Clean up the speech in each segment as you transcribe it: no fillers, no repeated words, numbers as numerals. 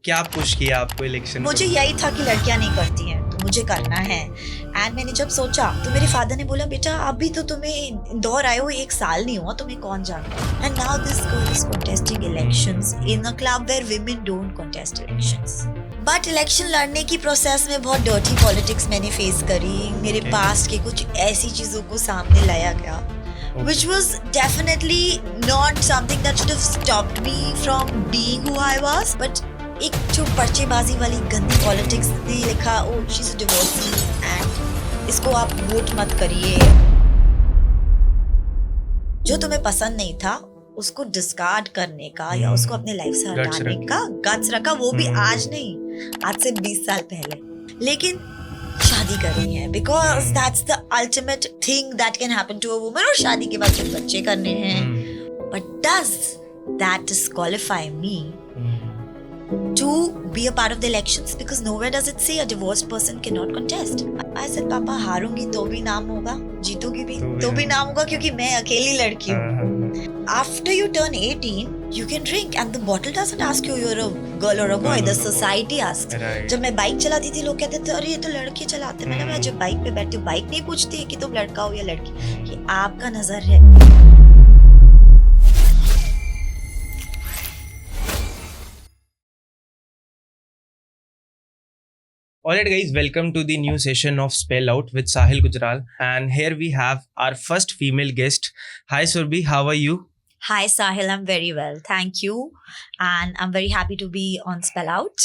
क्या पुश किया आपको इलेक्शन? मुझे यही था कि लड़कियां नहीं करती हैं तो मुझे करना है। एंड मैंने जब सोचा तो मेरे फादर ने बोला, बेटा अभी तो तुम्हें इंदौर आए हो 1 साल नहीं हुआ, तुम्हें कौन जानता। And now this girl is contesting elections in a club where women don't contest elections. But election लड़ने की प्रोसेस में बहुत डर्टी पॉलिटिक्स मैंने फेस करी। मेरे पास्ट के कुछ ऐसी चीजों को सामने लाया गया which was definitely not something that should have stopped me from being who I was. But एक जो पर्चेबाजी वाली गंदी पॉलिटिक्स ने लिखा, oh she is divorcee and इसको आप वोट मत करिए। जो तुम्हें पसंद नहीं था उसको डिस्कार्ड करने का या उसको अपने लाइफ से हटाने का गट्स रखा, वो भी आज नहीं, आज से 20 साल पहले। लेकिन शादी करनी है because that's the ultimate thing that can happen to a woman, और शादी के बाद फिर बच्चे करने हैं। But does that disqualify me to be a part of the elections? Because nowhere does it say a divorced person cannot contest. I said, पापा हारूंगी तो भी नाम होगा, जीतूंगी भी तो भी नाम होगा, क्योंकि मैं अकेली लड़की हूँ। After you turn 18, you can drink and the bottle doesn't ask you you're a girl or a boy. The society asks. जब मैं बाइक चलाती थी लोग कहते थे अरे ये तो लड़के चलाते हैं। मैंने कहा जब बाइक पे बैठती हूँ बाइक नहीं पूछती है कि तुम लड़का हो या लड़की, ये आपका नजर है। Alright guys, welcome to the new session of Spell Out with Sahil Gujral, and here we have our first female guest. Hi Surbhi, how are you? Hi Sahil, I'm very well, thank you, and I'm very happy to be on Spell Out.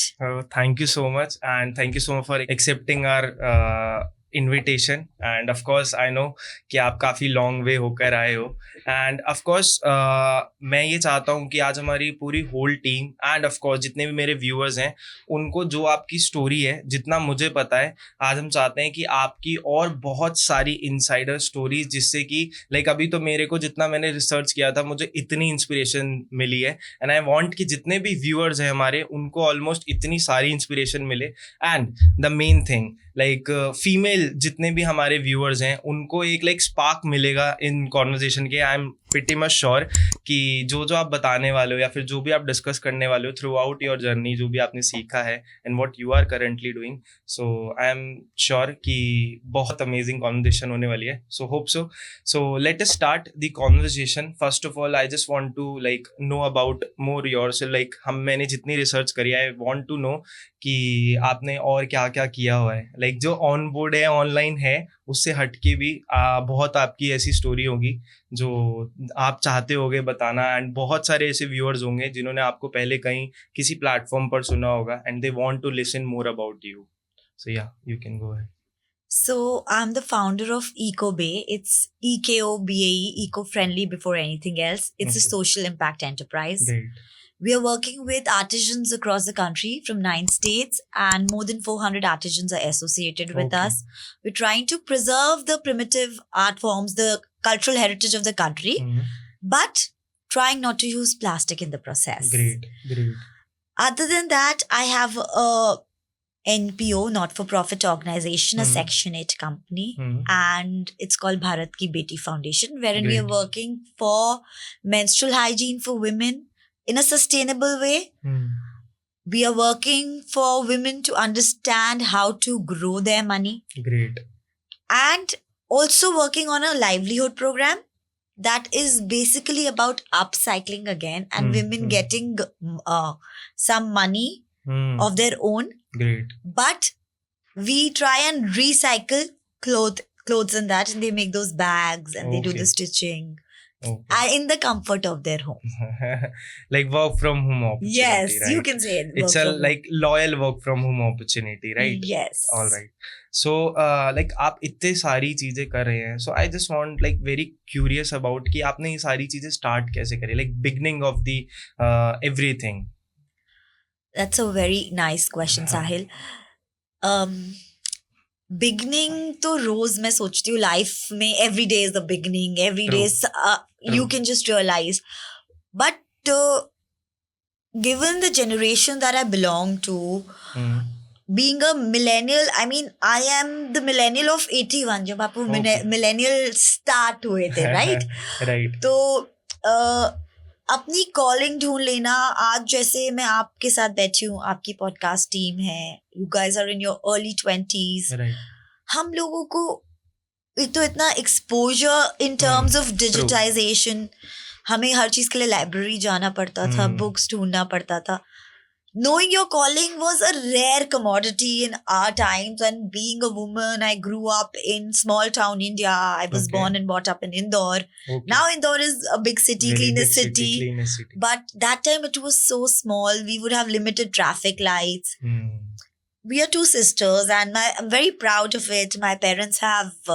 Thank you so much, and thank you so much for accepting our invitation. And of course I know कि आप काफ़ी long way होकर आए हो, and of course मैं ये चाहता हूँ कि आज हमारी पूरी whole team and of course जितने भी मेरे व्यूअर्स हैं उनको जो आपकी स्टोरी है, जितना मुझे पता है, आज हम चाहते हैं कि आपकी और बहुत सारी इनसाइडर स्टोरीज, जिससे कि लाइक अभी तो मेरे को जितना मैंने रिसर्च किया था मुझे इतनी इंस्पिरेशन मिली है, एंड आई वांट कि जितने भी व्यूअर्स हैं हमारे उनको ऑलमोस्ट इतनी सारी इंस्पिरेशन मिले। And the main thing like female जितने भी हमारे व्यूअर्स हैं उनको एक लाइक स्पार्क मिलेगा इन कॉन्वर्जेशन के। I am pretty much sure कि जो आप बताने वाले हो या फिर जो भी आप डिस्कस करने वाले हो थ्रू आउट योर जर्नी, जो भी आपने सीखा है and what you are currently doing, so I am sure कि बहुत अमेजिंग कॉन्वर्जेशन होने वाली है। So hope so let us start the conversation. First of all I just want to like know about more yourself. Like मैंने जितनी research करी है, I want to know कि आपने और क्या क्या किया हुआ है। लाइक जो ऑन बोर्ड है, ऑनलाइन है, उससे हटके भी बहुत आपकी ऐसी स्टोरी होगी जो आप चाहते होगे बताना, एंड बहुत सारे ऐसे व्यूअर्स होंगे जिन्होंने आपको पहले कहीं किसी प्लेटफॉर्म पर सुना होगा and they want to listen more about you. So yeah you can go ahead. So I'm the founder of EcoBay. It's EKOBAE, eco-friendly before anything else. It's a social impact enterprise. Great. We are working with artisans across the country from 9 states, and more than 400 artisans are associated with us. We're trying to preserve the primitive art forms, the cultural heritage of the country, but trying not to use plastic in the process. Great. Other than that, I have a NPO, not-for-profit organization, a Section 8 company, and it's called Bharat Ki Beti Foundation, wherein we are working for menstrual hygiene for women in a sustainable way. We are working for women to understand how to grow their money. Great. And also working on a livelihood program that is basically about upcycling again and women getting some money of their own. Great. But we try and recycle clothes and that, and they make those bags and they do the stitching in the comfort of their home. Like work from home opportunity. Yes, right? you can say it. It's a like loyal work from home opportunity, right? Yes. All right. So like आप इतने सारी चीजें कर रहे हैं, so I just want like very curious about कि आपने ये सारी चीजें start कैसे करी, like beginning of the everything. That's a very nice question, Sahil. Beginning तो रोज मैं सोचती हूँ लाइफ में, every day is the beginning, every day is, you can just realize. But given the generation that I belong to, being a millennial, I mean, I am the millennial of 81, जब आप millennial start हुए थे, right? Right. तो अपनी calling ढूंढ लेना. आज जैसे मैं आपके साथ बैठी हूँ, आपकी पॉडकास्ट टीम है, you guys are in your early 20s. हम लोगों को एक तो इतना exposure in terms of digitization, हमें हर चीज के लिए लाइब्रेरी जाना पड़ता था, बुक्स ढूंढना पड़ता था. Knowing your calling was a rare commodity in our times, and being a woman, I grew up in small town India. I was born and brought up in Indore. Now Indore is a big city, cleanest city. But that time it was so small. We would have limited traffic lights. We are two sisters, and I'm very proud of it. My parents have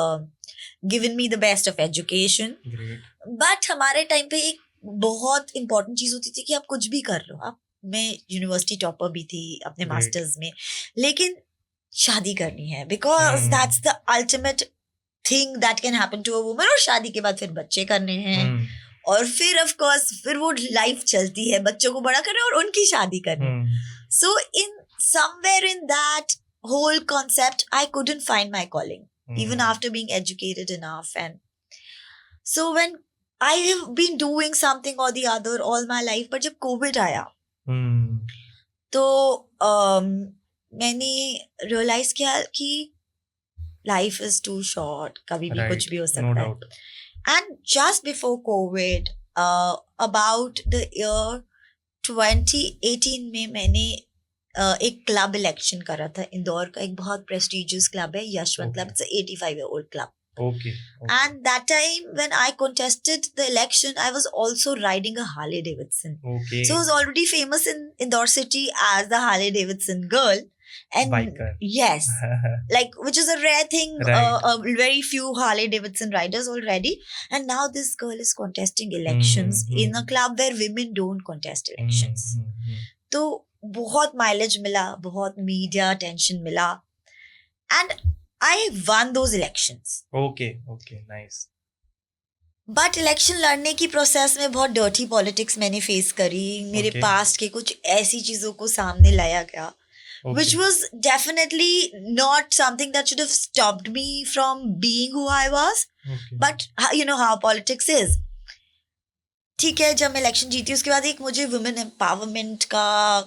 given me the best of education. Great. But हमारे time पे एक बहुत important चीज होती थी कि आप कुछ भी कर लो. आप, मैं यूनिवर्सिटी टॉपर भी थी अपने मास्टर्स में, लेकिन शादी करनी है because that's the ultimate thing that can happen to a woman. और शादी के बाद फिर बच्चे करने हैं, और फिर ऑफ कोर्स फिर वो लाइफ चलती है, बच्चों को बड़ा करना और उनकी शादी करनी. So in somewhere in that whole concept I couldn't find my calling even after being educated enough. And so when I have been doing something or the other all my life, but जब Covid आया तो मैंने realise किया कि life is to short, कभी भी कुछ भी हो सकता है. And just before Covid, about the year 2018 में मैंने एक क्लब इलेक्शन करा था. इंदौर का एक बहुत प्रेस्टिजियस क्लब है, Yashwant club. It's 85-year-old club. Okay. And that time when I contested the election, I was also riding a Harley Davidson. Okay. So I was already famous in Indore city as the Harley Davidson girl. And biker. Yes. Like, which is a rare thing. Right. Very few Harley Davidson riders already. And now this girl is contesting elections in a club where women don't contest elections. तो बहुत mileage मिला, बहुत media attention मिला. And I won those elections. Okay, nice. But election लड़ने की process में बहुत dirty politics मैंने फेस करी. मेरे पास्ट के कुछ ऐसी चीजों को सामने लाया गया, which was definitely not something that should have stopped me from being who I was. But you know how politics is. ठीक है, जब मैं इलेक्शन जीती उसके बाद एक मुझे वुमेन एम्पावरमेंट का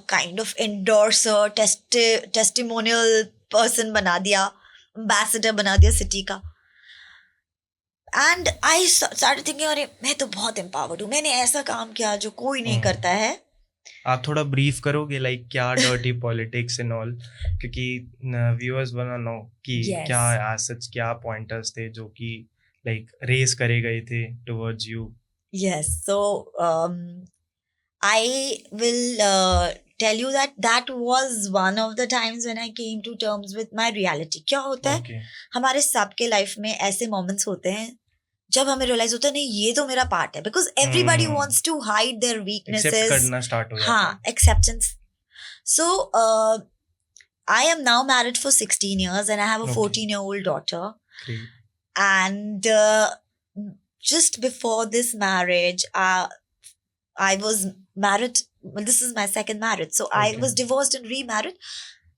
kind of endorser, testimonial person बना दिया, एम्बेसडर बना दिया सिटी का. एंड आई स्टार्टेड थिंकिंग, अरे मैं तो बहुत एम्पावर्ड हूँ, मैंने ऐसा काम किया जो कोई नहीं करता है. आप थोड़ा ब्रीफ करोगे लाइक क्या डर्टी पॉलिटिक्स एंड ऑल, क्योंकि व्यूअर्स वांट नो कि क्या एज सच क्या पॉइंटर्स थे जो कि लाइक रेस करे गए थे towards you. Yes, so I will tell you that was one of the times when I came to terms with my reality. क्या होता है, हमारे सबके लाइफ में ऐसे moments होते हैं जब हमें realize होता है नहीं ये तो मेरा part है, because everybody wants to hide their weaknesses. Accept करना start हो जाता है. हाँ, acceptance. So I am now married for 16 years and I have a 14-year-old daughter. Great. And just before this marriage, I was married. Well, this is my second marriage. So I was divorced and remarried.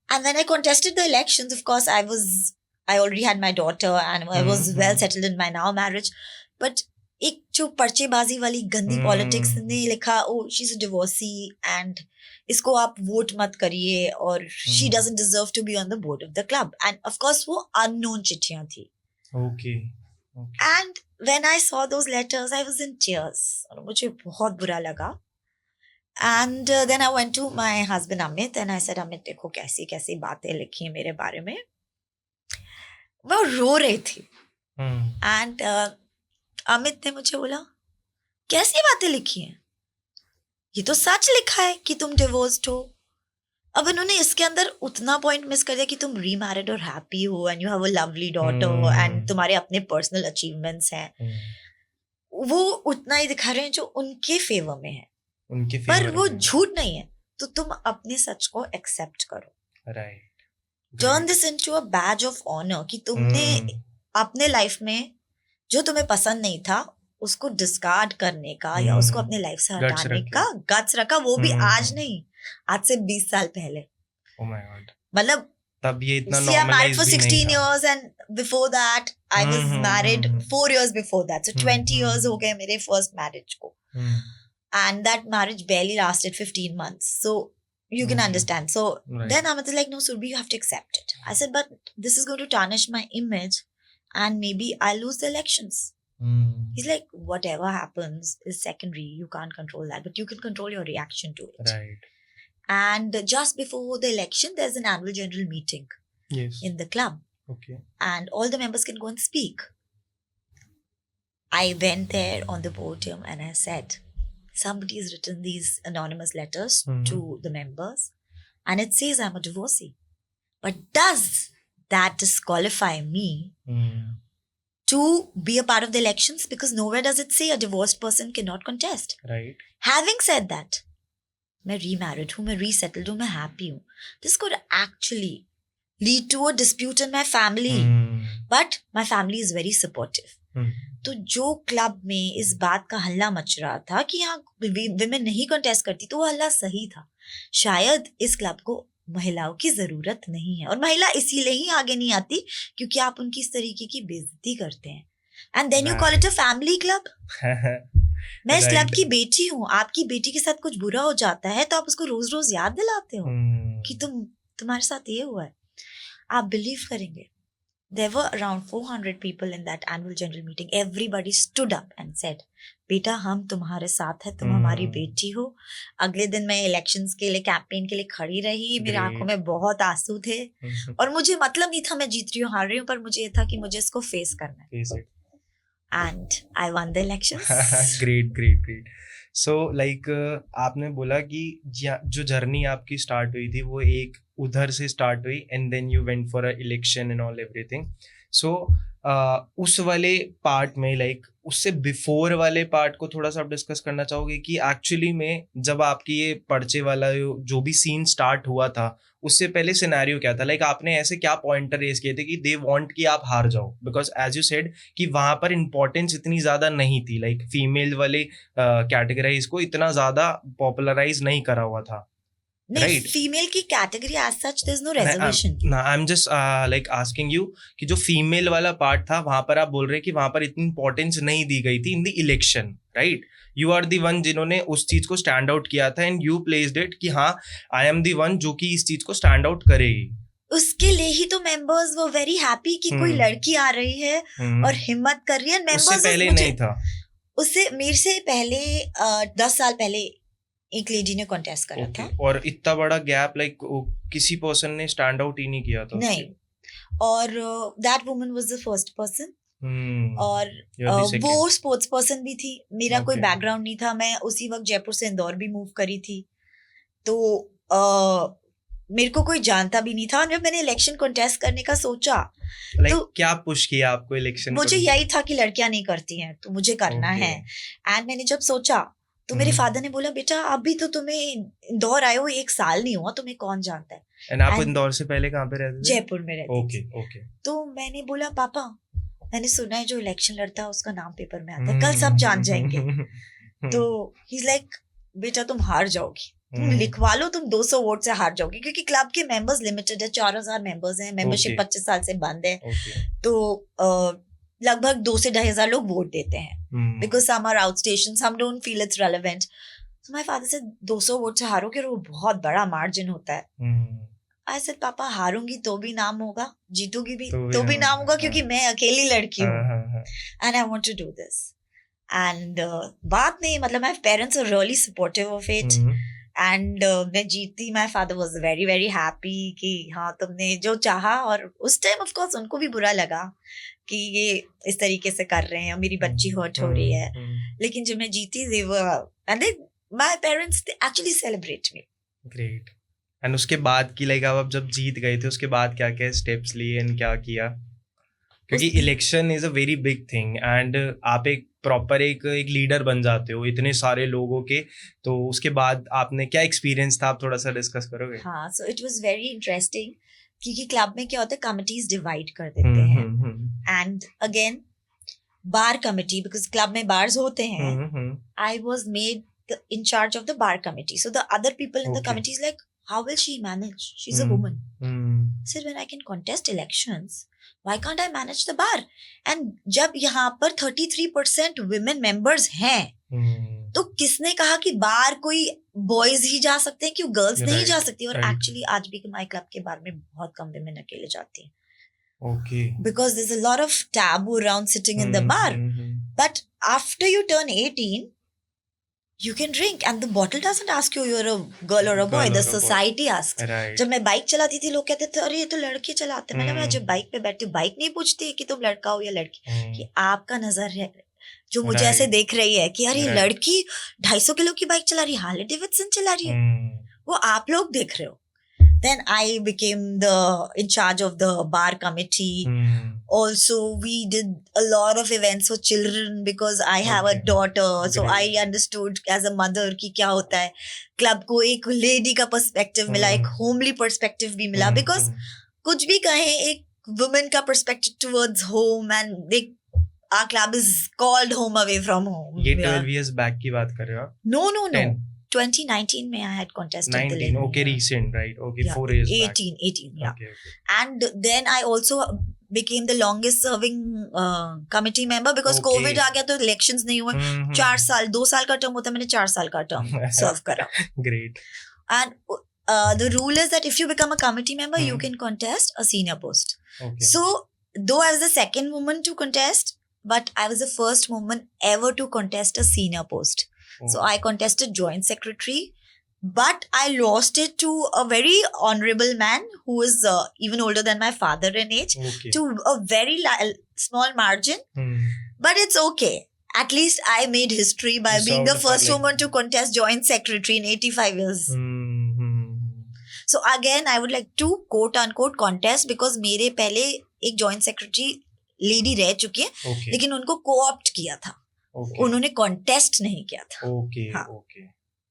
And when I contested the elections, of course, I already had my daughter and I was well settled in my now marriage. But एक जो पर्चेबाजी वाली गंदी politics ने लिखा, oh, she's a divorcee and इसको आप vote मत करिए और she doesn't deserve to be on the board of the club. And of course, वो unknown चिट्ठियां थी. Okay. And when I saw those letters, I was in tears. और मुझे बहुत बुरा लगा. And then I went to my husband Amit and I said, Amit, देखो कैसी कैसी बातें लिखी हैं मेरे बारे में. मैं रो रही थी. And अमित ने मुझे बोला, कैसी बातें लिखी हैं, ये तो सच लिखा है कि तुम डिवोर्स्ड हो. अब उन्होंने इसके अंदर उतना पॉइंट मिस कर दिया कि तुम रीमैरिड और हैप्पी हो and you have a lovely daughter and तुम्हारे अपने पर्सनल अचीवमेंट्स हैं. वो उतना ही दिखा रहे हैं जो उनके फेवर में है, पर वो झूठ नहीं है. तो तुम अपने सच को एक्सेप्ट करो. Right. Turn this into a badge of honour कि तुमने अपने लाइफ में जो तुम्हें पसंद नहीं था उसको डिस्कार्ड करने का या उसको अपने लाइफ से हटाने का गट्स रखा. वो भी आज नहीं, आज से 20 साल पहले. Oh my God. मतलब तब ये इतना See, I'm married normalized for भी 16 नहीं था. years and before that I was married 4 years before that. So 20 years हो गए मेरे first marriage को. and that marriage barely lasted 15 months. So you can understand. So Right. then Amit is like, no, Surbi, you have to accept it. I said, but this is going to tarnish my image and maybe I'll lose the elections. He's like, whatever happens is secondary. You can't control that, but you can control your reaction to it. Right. And just before the election, there's an annual general meeting Yes. in the club. Okay. And all the members can go and speak. I went there on the podium and I said, somebody has written these anonymous letters to the members and it says I'm a divorcee. But does that disqualify me to be a part of the elections? Because nowhere does it say a divorced person cannot contest. Right. Having said that, मैं remarried हूँ, मैं resettled हूँ, मैं happy हूँ. This could actually lead to a dispute in my family. But my family is very supportive. तो जो club में इस बात का हल्ला मच रहा था कि यहाँ विमेन नहीं कंटेस्ट करती, तो वो हल्ला सही था. शायद इस क्लब को महिलाओं की जरूरत नहीं है और महिला इसीलिए ही आगे नहीं आती क्योंकि आप उनकी इस तरीके की बेइज्जती करते हैं. And then you call it a family club. मैं इस क्लब की बेटी हूँ. आपकी बेटी के साथ कुछ बुरा हो जाता है तो आप उसको रोज रोज याद दिलाते हो कि तुम्हारे साथ ये हुआ है. आप बिलीव करेंगे, there were around 400 people in that annual general meeting. Everybody stood up and said, बेटा हम तुम्हारे साथ हैं, तुम हमारी बेटी हो. अगले दिन मैं इलेक्शंस के लिए कैंपेन के लिए खड़ी रही. मेरी आंखों में बहुत आंसू थे और मुझे मतलब नहीं था मैं जीत रही हूँ हार रही हूँ, पर मुझे ये था कि मुझे इसको फेस करना है. And I won the elections. great. So like आपने बोला कि जो जर्नी आपकी स्टार्ट हुई थी वो एक उधर से स्टार्ट हुई and then you went for a election and all everything. So उस वाले पार्ट में लाइक उससे बिफोर वाले पार्ट को थोड़ा सा आप डिस्कस करना चाहोगे कि एक्चुअली में जब आपकी ये पर्चे वाला जो भी सीन स्टार्ट हुआ था उससे पहले सिनेरियो क्या था? लाइक आपने ऐसे क्या पॉइंटर रेज किए थे कि दे वांट कि आप हार जाओ? बिकॉज एज यू सेड कि वहां पर इंपॉर्टेंस इतनी ज्यादा नहीं थी, लाइक फीमेल वाले कैटेगराइज को इतना ज्यादा पॉपुलराइज नहीं करा हुआ था. Right. Female की category as such there's no reservation. I'm just like asking you कि जो female वाला part था वहाँ पर आप बोल रहे हैं कि वहाँ पर इतनी importance नहीं दी गई थी in the election, right? You are the one जिन्होंने उस चीज को stand out किया था and you placed it कि हाँ I am the one जो कि इस चीज को stand out करेगी. उसके लिए ही तो members were very happy कि कोई लड़की आ रही है और हिम्मत कर रही है. Members उससे पहले नहीं था. उससे मेरे से पहले 10 साल पहले एक लेडी ने कॉन्टेस्ट करा था. और इतना बड़ा गैप लाइक किसी पर्सन ने स्टैंड आउट ही नहीं किया था. नहीं. और that woman was the first person. और वो स्पोर्ट्स पर्सन भी थी. मेरा कोई बैकग्राउंड नहीं था. मैं उसी वक्त जयपुर से इंदौर भी मूव करी थी, तो मेरे को कोई जानता भी नहीं था. और जब मैंने इलेक्शन कॉन्टेस्ट करने का सोचा तो क्या पुश किया आपको इलेक्शन? मुझे यही था कि लड़कियां नहीं करती हैं तो मुझे करना है. एंड मैंने जब सोचा तो मेरे फादर ने बोला, बेटा अभी तो तुम्हें इंदौर आए हो 1 साल नहीं हुआ, तुम्हें कौन जानता है. एंड आप इंदौर से पहले कहाँ पे रहते थे? जयपुर में रहती थी. ओके. तो मैंने बोला, पापा मैंने सुना है जो इलेक्शन लड़ता है उसका नाम पेपर में आता है, कल सब जान जाएंगे. तो ही इज लाइक, बेटा तुम हार जाओगी, तुम लिखवा लो, तुम 200 वोट से हार जाओगी क्योंकि क्लब के मेंबर्स लिमिटेड है. 4000 मेंबर्स हैं. मेंबरशिप 25 साल से बंद है. तो लगभग 2 से 2,500 लोग वोट देते हैं. Because some are outstations, some don't feel it's relevant. So my father said 200 vote से हारोगे, वो बहुत बड़ा मार्जिन होता है. I said, पापा हारूंगी तो भी नाम होगा, जीतूंगी भी तो भी नाम होगा क्योंकि मैं अकेली लड़की हूँ. And I want to do this. And बात नहीं, मतलब my parents are really supportive of it. And मैं जीती. My father was very very happy कि हाँ तुमने जो चाहा. और उस टाइम of course उनको भी बुरा लगा कि ये इस तरीके से कर रहे हैं, मेरी बच्ची हर्ट हो रही है. लेकिन जब मैं जीती they were, and then my parents they actually celebrate me. Great. And उसके बाद की लाइक आप जब जीत गए थे उसके बाद क्या क्या स्टेप्स लिए एंड क्या किया? क्योंकि election is a very big thing and आप एक प्रॉपर एक लीडर बन जाते हो इतने सारे लोगों के. तो उसके बाद आपने क्या एक्सपीरियंस था, आप थोड़ा सा डिस्कस करोगे? हाँ, so it was very interesting क्योंकि क्लब में क्या होता है, कमिटीज डिवाइड कर देते हैं. And again bar committee, because club में बार्स होते हैं, I was made in charge of the bar committee. So the other people in the committee is like, how will she manage? She's a woman. Said, when I can contest elections, why can't I manage the bar? And जब यहाँ पर 33% women members हैं, तो किसने कहा कि बार कोई boys ही जा सकते हैं, क्यों गर्ल्स नहीं Right, जा सकती? और right. एक्चुअली आज भी माई क्लब के बार में बहुत कम women अकेले जाती हैं, Okay. because there's a lot of taboo around sitting in the bar. But after you turn 18, you can drink and the bottle doesn't ask you you're a girl or a boy. Girl The or a boy. society asks. Right. जब मैं bike चलाती थी लोग कहते थे अरे ये तो लड़के चलाते हैं। मैंने जब बाइक पे बैठती हूँ बाइक नहीं पूछती कि तुम लड़का हो या लड़की, कि आपका नजर है जो मुझे Right. ऐसे देख रही है कि अरे Right. लड़की 250 किलो की बाइक चला रही है, हार्ले डेविडसन चला रही है, वो आप लोग देख रहे हो। Then I became in charge of the bar committee. Also, we did a lot of events for children because I have a Okay. daughter. So Great. I understood as a mother कि क्या होता है। Club को एक lady का perspective मिला, एक homely perspective भी मिला, because कुछ भी कहें एक वुमेन का perspective towards home, and our club is called home away from home. ये 12 years back की बात कर रहे हो आप? No. 10. 2019 में I had contested 19. Okay, recent, right? Okay, Yeah, 4 years back. 18, yeah. Okay. And then I also became the longest serving committee member because Okay. COVID आ गया तो elections नहीं हुए। 4 साल, 2 साल का टर्म होता है, मैंने 4 साल का टर्म सर्व करा। Great. And the rule is that if you become a committee member, you can contest a senior post. Okay. So though I was the second woman to contest, but I was the first woman ever to contest a senior post. So I contested joint secretary, but I lost it to a very honorable man who was even older than my father in age, Okay. to a very small margin. But it's okay. At least I made history by You being the served first for woman to contest joint secretary in 85 years. So again, I would like to quote unquote contest because मेरे पहले एक joint secretary lady रह चुकी है, Okay. लेकिन उनको co-opt किया था, Okay. उन्होंने contest नहीं किया था। Okay. हाँ. Okay.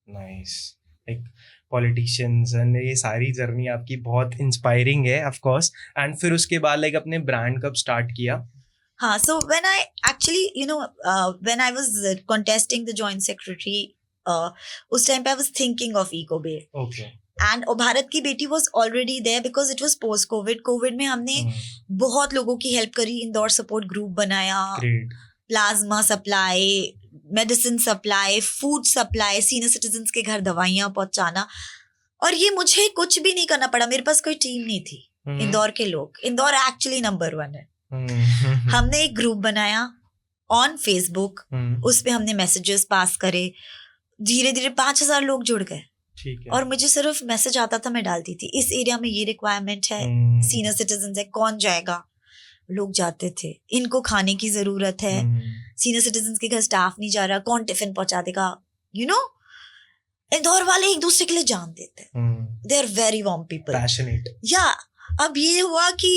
Nice. Like politicians and ये सारी जर्नी आपकी बहुत इंस्पायरिंग है ऑफ कोर्स। एंड फिर उसके बाद लाइक अपने ब्रांड कब स्टार्ट किया? हाँ, so when I actually, when I was contesting the joint secretary, उस टाइम पे I was thinking of Eco Bay. Okay. And Bharat की बेटी was already there because it was post COVID. COVID में हमने बहुत लोगों की हेल्प करी, इंदौर सपोर्ट ग्रुप बनाया, Great. Plasma supply, medicine supply, food supply, senior citizens के घर दवाइयाँ पहुंचाना। और ये मुझे कुछ भी नहीं करना पड़ा, मेरे पास कोई टीम नहीं थी। इंदौर के लोग, इंदौर एक्चुअली नंबर 1 है। हमने एक ग्रुप बनाया ऑन फेसबुक, उस पे हमने मैसेजेस पास करे, धीरे धीरे 5000 लोग जुड़ गए। ठीक है। और मुझे सिर्फ मैसेज आता था, मैं डालती थी इस एरिया में ये रिक्वायरमेंट है, सीनियर सिटीजन है, कौन जाएगा? लोग जाते थे। इनको खाने की जरूरत है, सीनियर सिटीजन के घर स्टाफ नहीं जा रहा, कौन टिफिन पहुंचा देगा? इंदौर वाले एक दूसरे के लिए जान देते, they are very warm people, passionate. या अब ये हुआ कि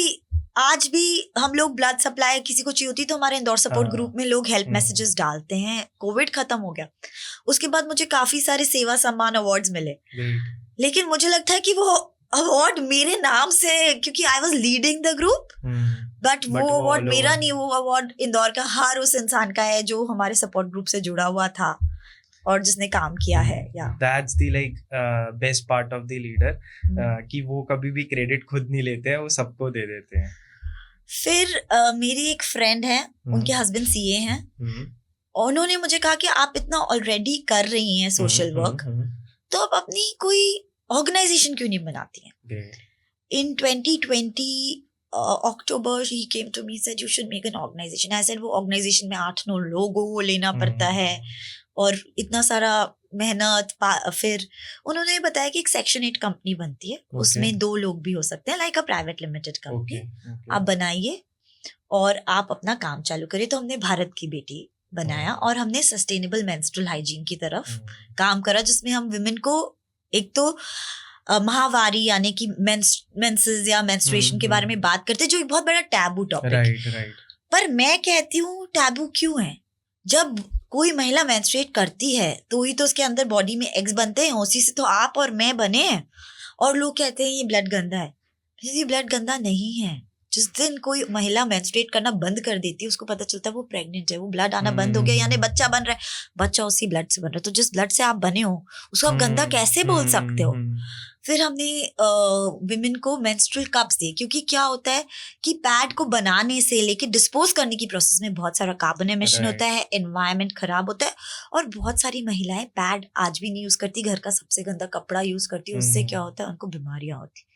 आज भी हम लोग ब्लड सप्लाई किसी को चाहिए होती तो हमारे इंदौर सपोर्ट ग्रुप में लोग हेल्प मैसेजेस डालते हैं। कोविड खत्म हो गया, उसके बाद मुझे काफी सारे सेवा सम्मान अवार्ड्स मिले, लेकिन मुझे लगता है कि वो अवार्ड मेरे नाम से, क्योंकि I was leading the group, but वो अवार्ड मेरा नहीं, वो अवार्ड इंदौर का हर उस इंसान का है जो हमारे सपोर्ट ग्रुप से जुड़ा हुआ था और जिसने काम किया है। या that's the like best part of the leader, कि वो कभी भी क्रेडिट खुद नहीं लेते हैं, वो सबको दे देते हैं। फिर मेरी एक फ्रेंड है, उनके हस्बैंड सीए हैं, उन्होंने मुझे कहा कि आप इतना ऑलरेडी कर रही हैं सोशल वर्क, तो आप अपनी कोई ऑर्गेनाइजेशन क्यों नहीं बनाती हैं? इन 2020 October he came to me, said you should make an organization. I said वो ऑर्गेनाइजेशन में 8-9 लोगों को लेना पड़ता है और इतना सारा मेहनत। फिर उन्होंने बताया कि एक सेक्शन 8 कंपनी बनती है, उसमें 2 लोग भी हो सकते हैं, like a private limited company. आप बनाइए और आप अपना काम चालू करिए। तो हमने भारत की बेटी बनाया और हमने सस्टेनेबल मेंस्ट्रुअल हाइजीन की तरफ काम करा, जिसमें हम विमेन को एक तो माहवारी यानी कि मेंसेस या मेंस्ट्रुएशन के बारे में बात करते, जो एक बहुत बड़ा टैबू टॉपिक है। पर मैं कहती हूँ टैबू क्यों है? जब कोई महिला मेंस्ट्रुएट करती है तो ही तो उसके अंदर बॉडी में एग्स बनते हैं, उसी से तो आप और मैं बने हैं। और लोग कहते हैं ये ब्लड गंदा है। ये ब्लड गंदा नहीं है, जिस दिन कोई महिला मेंस्ट्रुएट करना बंद कर देती है उसको पता चलता है वो प्रेग्नेंट है, वो ब्लड आना बंद हो गया, यानी बच्चा बन रहा है, बच्चा उसी ब्लड से बन रहा है। तो जिस ब्लड से आप बने हो उसको आप गंदा कैसे बोल सकते हो? फिर हमने विमेन को मेंस्ट्रुअल कप्स दिए, क्योंकि क्या होता है कि पैड को बनाने से लेके डिस्पोज करने की प्रोसेस में बहुत सारा कार्बन एमिशन होता है, एनवायरनमेंट खराब होता है, और बहुत सारी महिलाएं पैड आज भी नहीं यूज करती, घर का सबसे गंदा कपड़ा यूज करती है, उससे क्या होता है उनको बीमारियां होती।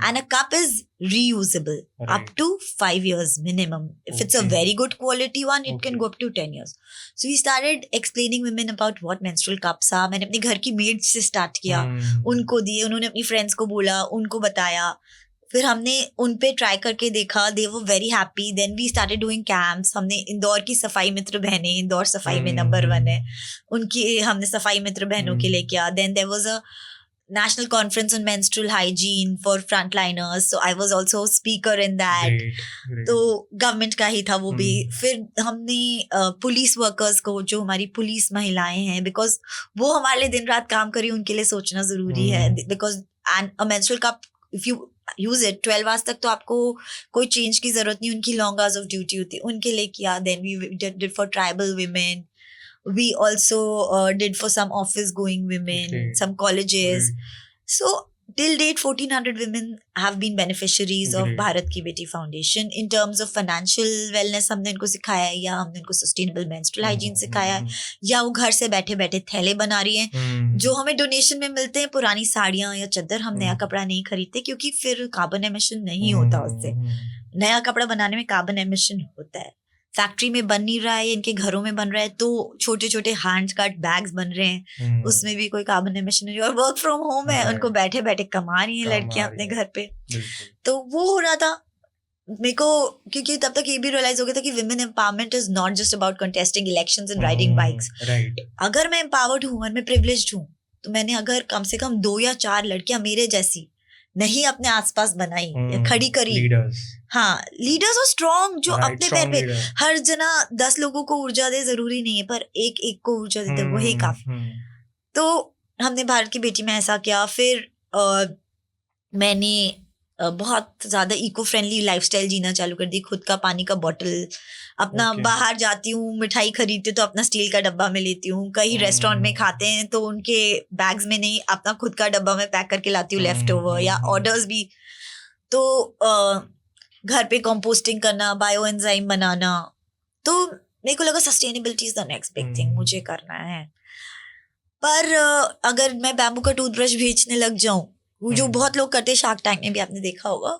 And a cup is reusable up to 5 years minimum. If it's a very good quality one, it can go up to 10 years. So we started explaining women about what menstrual cups are. मैंने अपनी घर की made से start किया, उनको दिए, उन्होंने अपनी फ्रेंड्स को बोला, उनको बताया, फिर हमने उन पे ट्राई करके देखा, they were very happy. Then we started doing camps. हमने इंदौर की सफाई मित्र बहनें, इंदौर सफाई में नंबर 1 है, उनकी हमने सफाई मित्र बहनों के लिए किया। Then there was a National Conference on Menstrual Hygiene for Frontliners, so I was also speaker in that. Great. तो गवर्नमेंट का ही था वो भी। फिर हमने पुलिस वर्कर्स को, जो हमारी पुलिस महिलाएं हैं, बिकॉज वो हमारे लिए दिन रात काम करी, उनके लिए सोचना जरूरी है, because and a menstrual cup if you use it 12 hours तक तो आपको कोई चेंज की जरूरत नहीं, उनकी लॉन्ग आवर्स ऑफ ड्यूटी होती है, उनके लिए किया। Then we did for tribal women, we also did for some office going women, some colleges. So till date 1400 women have been beneficiaries of Bharat Ki Beti Foundation in terms of financial wellness। हमने इनको सिखाया है, या हमने इनको sustainable menstrual hygiene सिखाया है, या वो घर से बैठे बैठे थैले बना रही हैं जो हमें डोनेशन में मिलते हैं, पुरानी साड़ियाँ या चादर। हम नया कपड़ा नहीं खरीदते क्योंकि फिर कार्बन एमिशन नहीं होता उससे। नया कपड़ा बनाने में कार्बन एमिशन होता है, फैक्ट्री में बन नहीं रहा है, इनके घरों में बन रहा है, तो छोटे छोटे हैंड कट बैग्स बन रहे हैं, उसमें भी कोई कार्बन एमिशन नहीं, और वर्क फ्रॉम होम है, उनको बैठे बैठे कमा रही हैं लड़कियां अपने घर पे। तो वो हो रहा था मेरे को, क्योंकि तब तक ये भी रियलाइज हो गया था कि women empowerment is not just about contesting elections and riding bikes. अगर मैं एम्पावर्ड हूँ और मैं प्रिविलेज्ड हूँ, तो मैंने अगर कम से कम 2 या 4 लड़कियां मेरे जैसी नहीं अपने आसपास बनाई या खड़ी करी, हाँ, लीडर्स और स्ट्रॉन्ग, जो अपने पैर पे, हर जना 10 लोगों को ऊर्जा दे जरूरी नहीं है, पर एक एक को ऊर्जा देते वही काफी। तो हमने भारत की बेटी में ऐसा किया। फिर मैंने बहुत ज्यादा इको फ्रेंडली लाइफस्टाइल जीना चालू कर दी। खुद का पानी का बॉटल अपना, बाहर जाती हूँ मिठाई खरीदती हूँ तो अपना स्टील का डब्बा में लेती हूँ, कहीं रेस्टोरेंट में खाते हैं तो उनके बैग्स में नहीं, अपना खुद का डब्बा में पैक करके लाती हूँ, लेफ्ट ओवर या ऑर्डर्स भी। तो घर पे कंपोस्टिंग करना, बायो एंजाइम बनाना, तो मेरे को लगा sustainability is the next big thing मुझे करना है। पर अगर मैं बैम्बू का टूथब्रश बेचने लग जाऊं, जो बहुत लोग करते हैं, शार्क टैंक में भी आपने देखा होगा,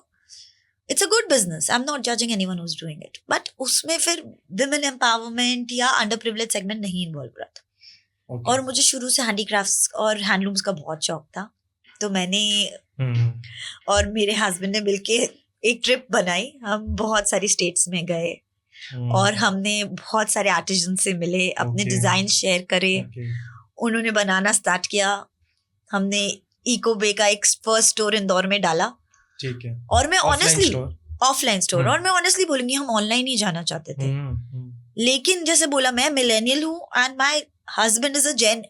it's a good business, I am not judging anyone who is doing it, but उसमें फिर विमेन एम्पावरमेंट या अंडर प्रिविलेज सेगमेंट नहीं इन्वॉल्व रहा था। और मुझे शुरू से हैंडीक्राफ्ट्स और हैंडलूम्स का बहुत शौक था, तो मैंने और मेरे हस्बैंड ने मिलके एक ट्रिप बनाई। हम बहुत सारी स्टेट्स में गए और हमने बहुत सारे आर्टिजन से मिले, अपने डिजाइन शेयर करे, उन्होंने बनाना स्टार्ट किया। हमने इको बे का एक फर्स्ट स्टोर इंदौर में डाला, ठीक है, और मैं ऑनेस्टली ऑफलाइन स्टोर, और मैं ऑनेस्टली बोलूंगी हम ऑनलाइन ही जाना चाहते थे, लेकिन जैसे बोला, मैं मिलेनियल हूँ and my husband is a Gen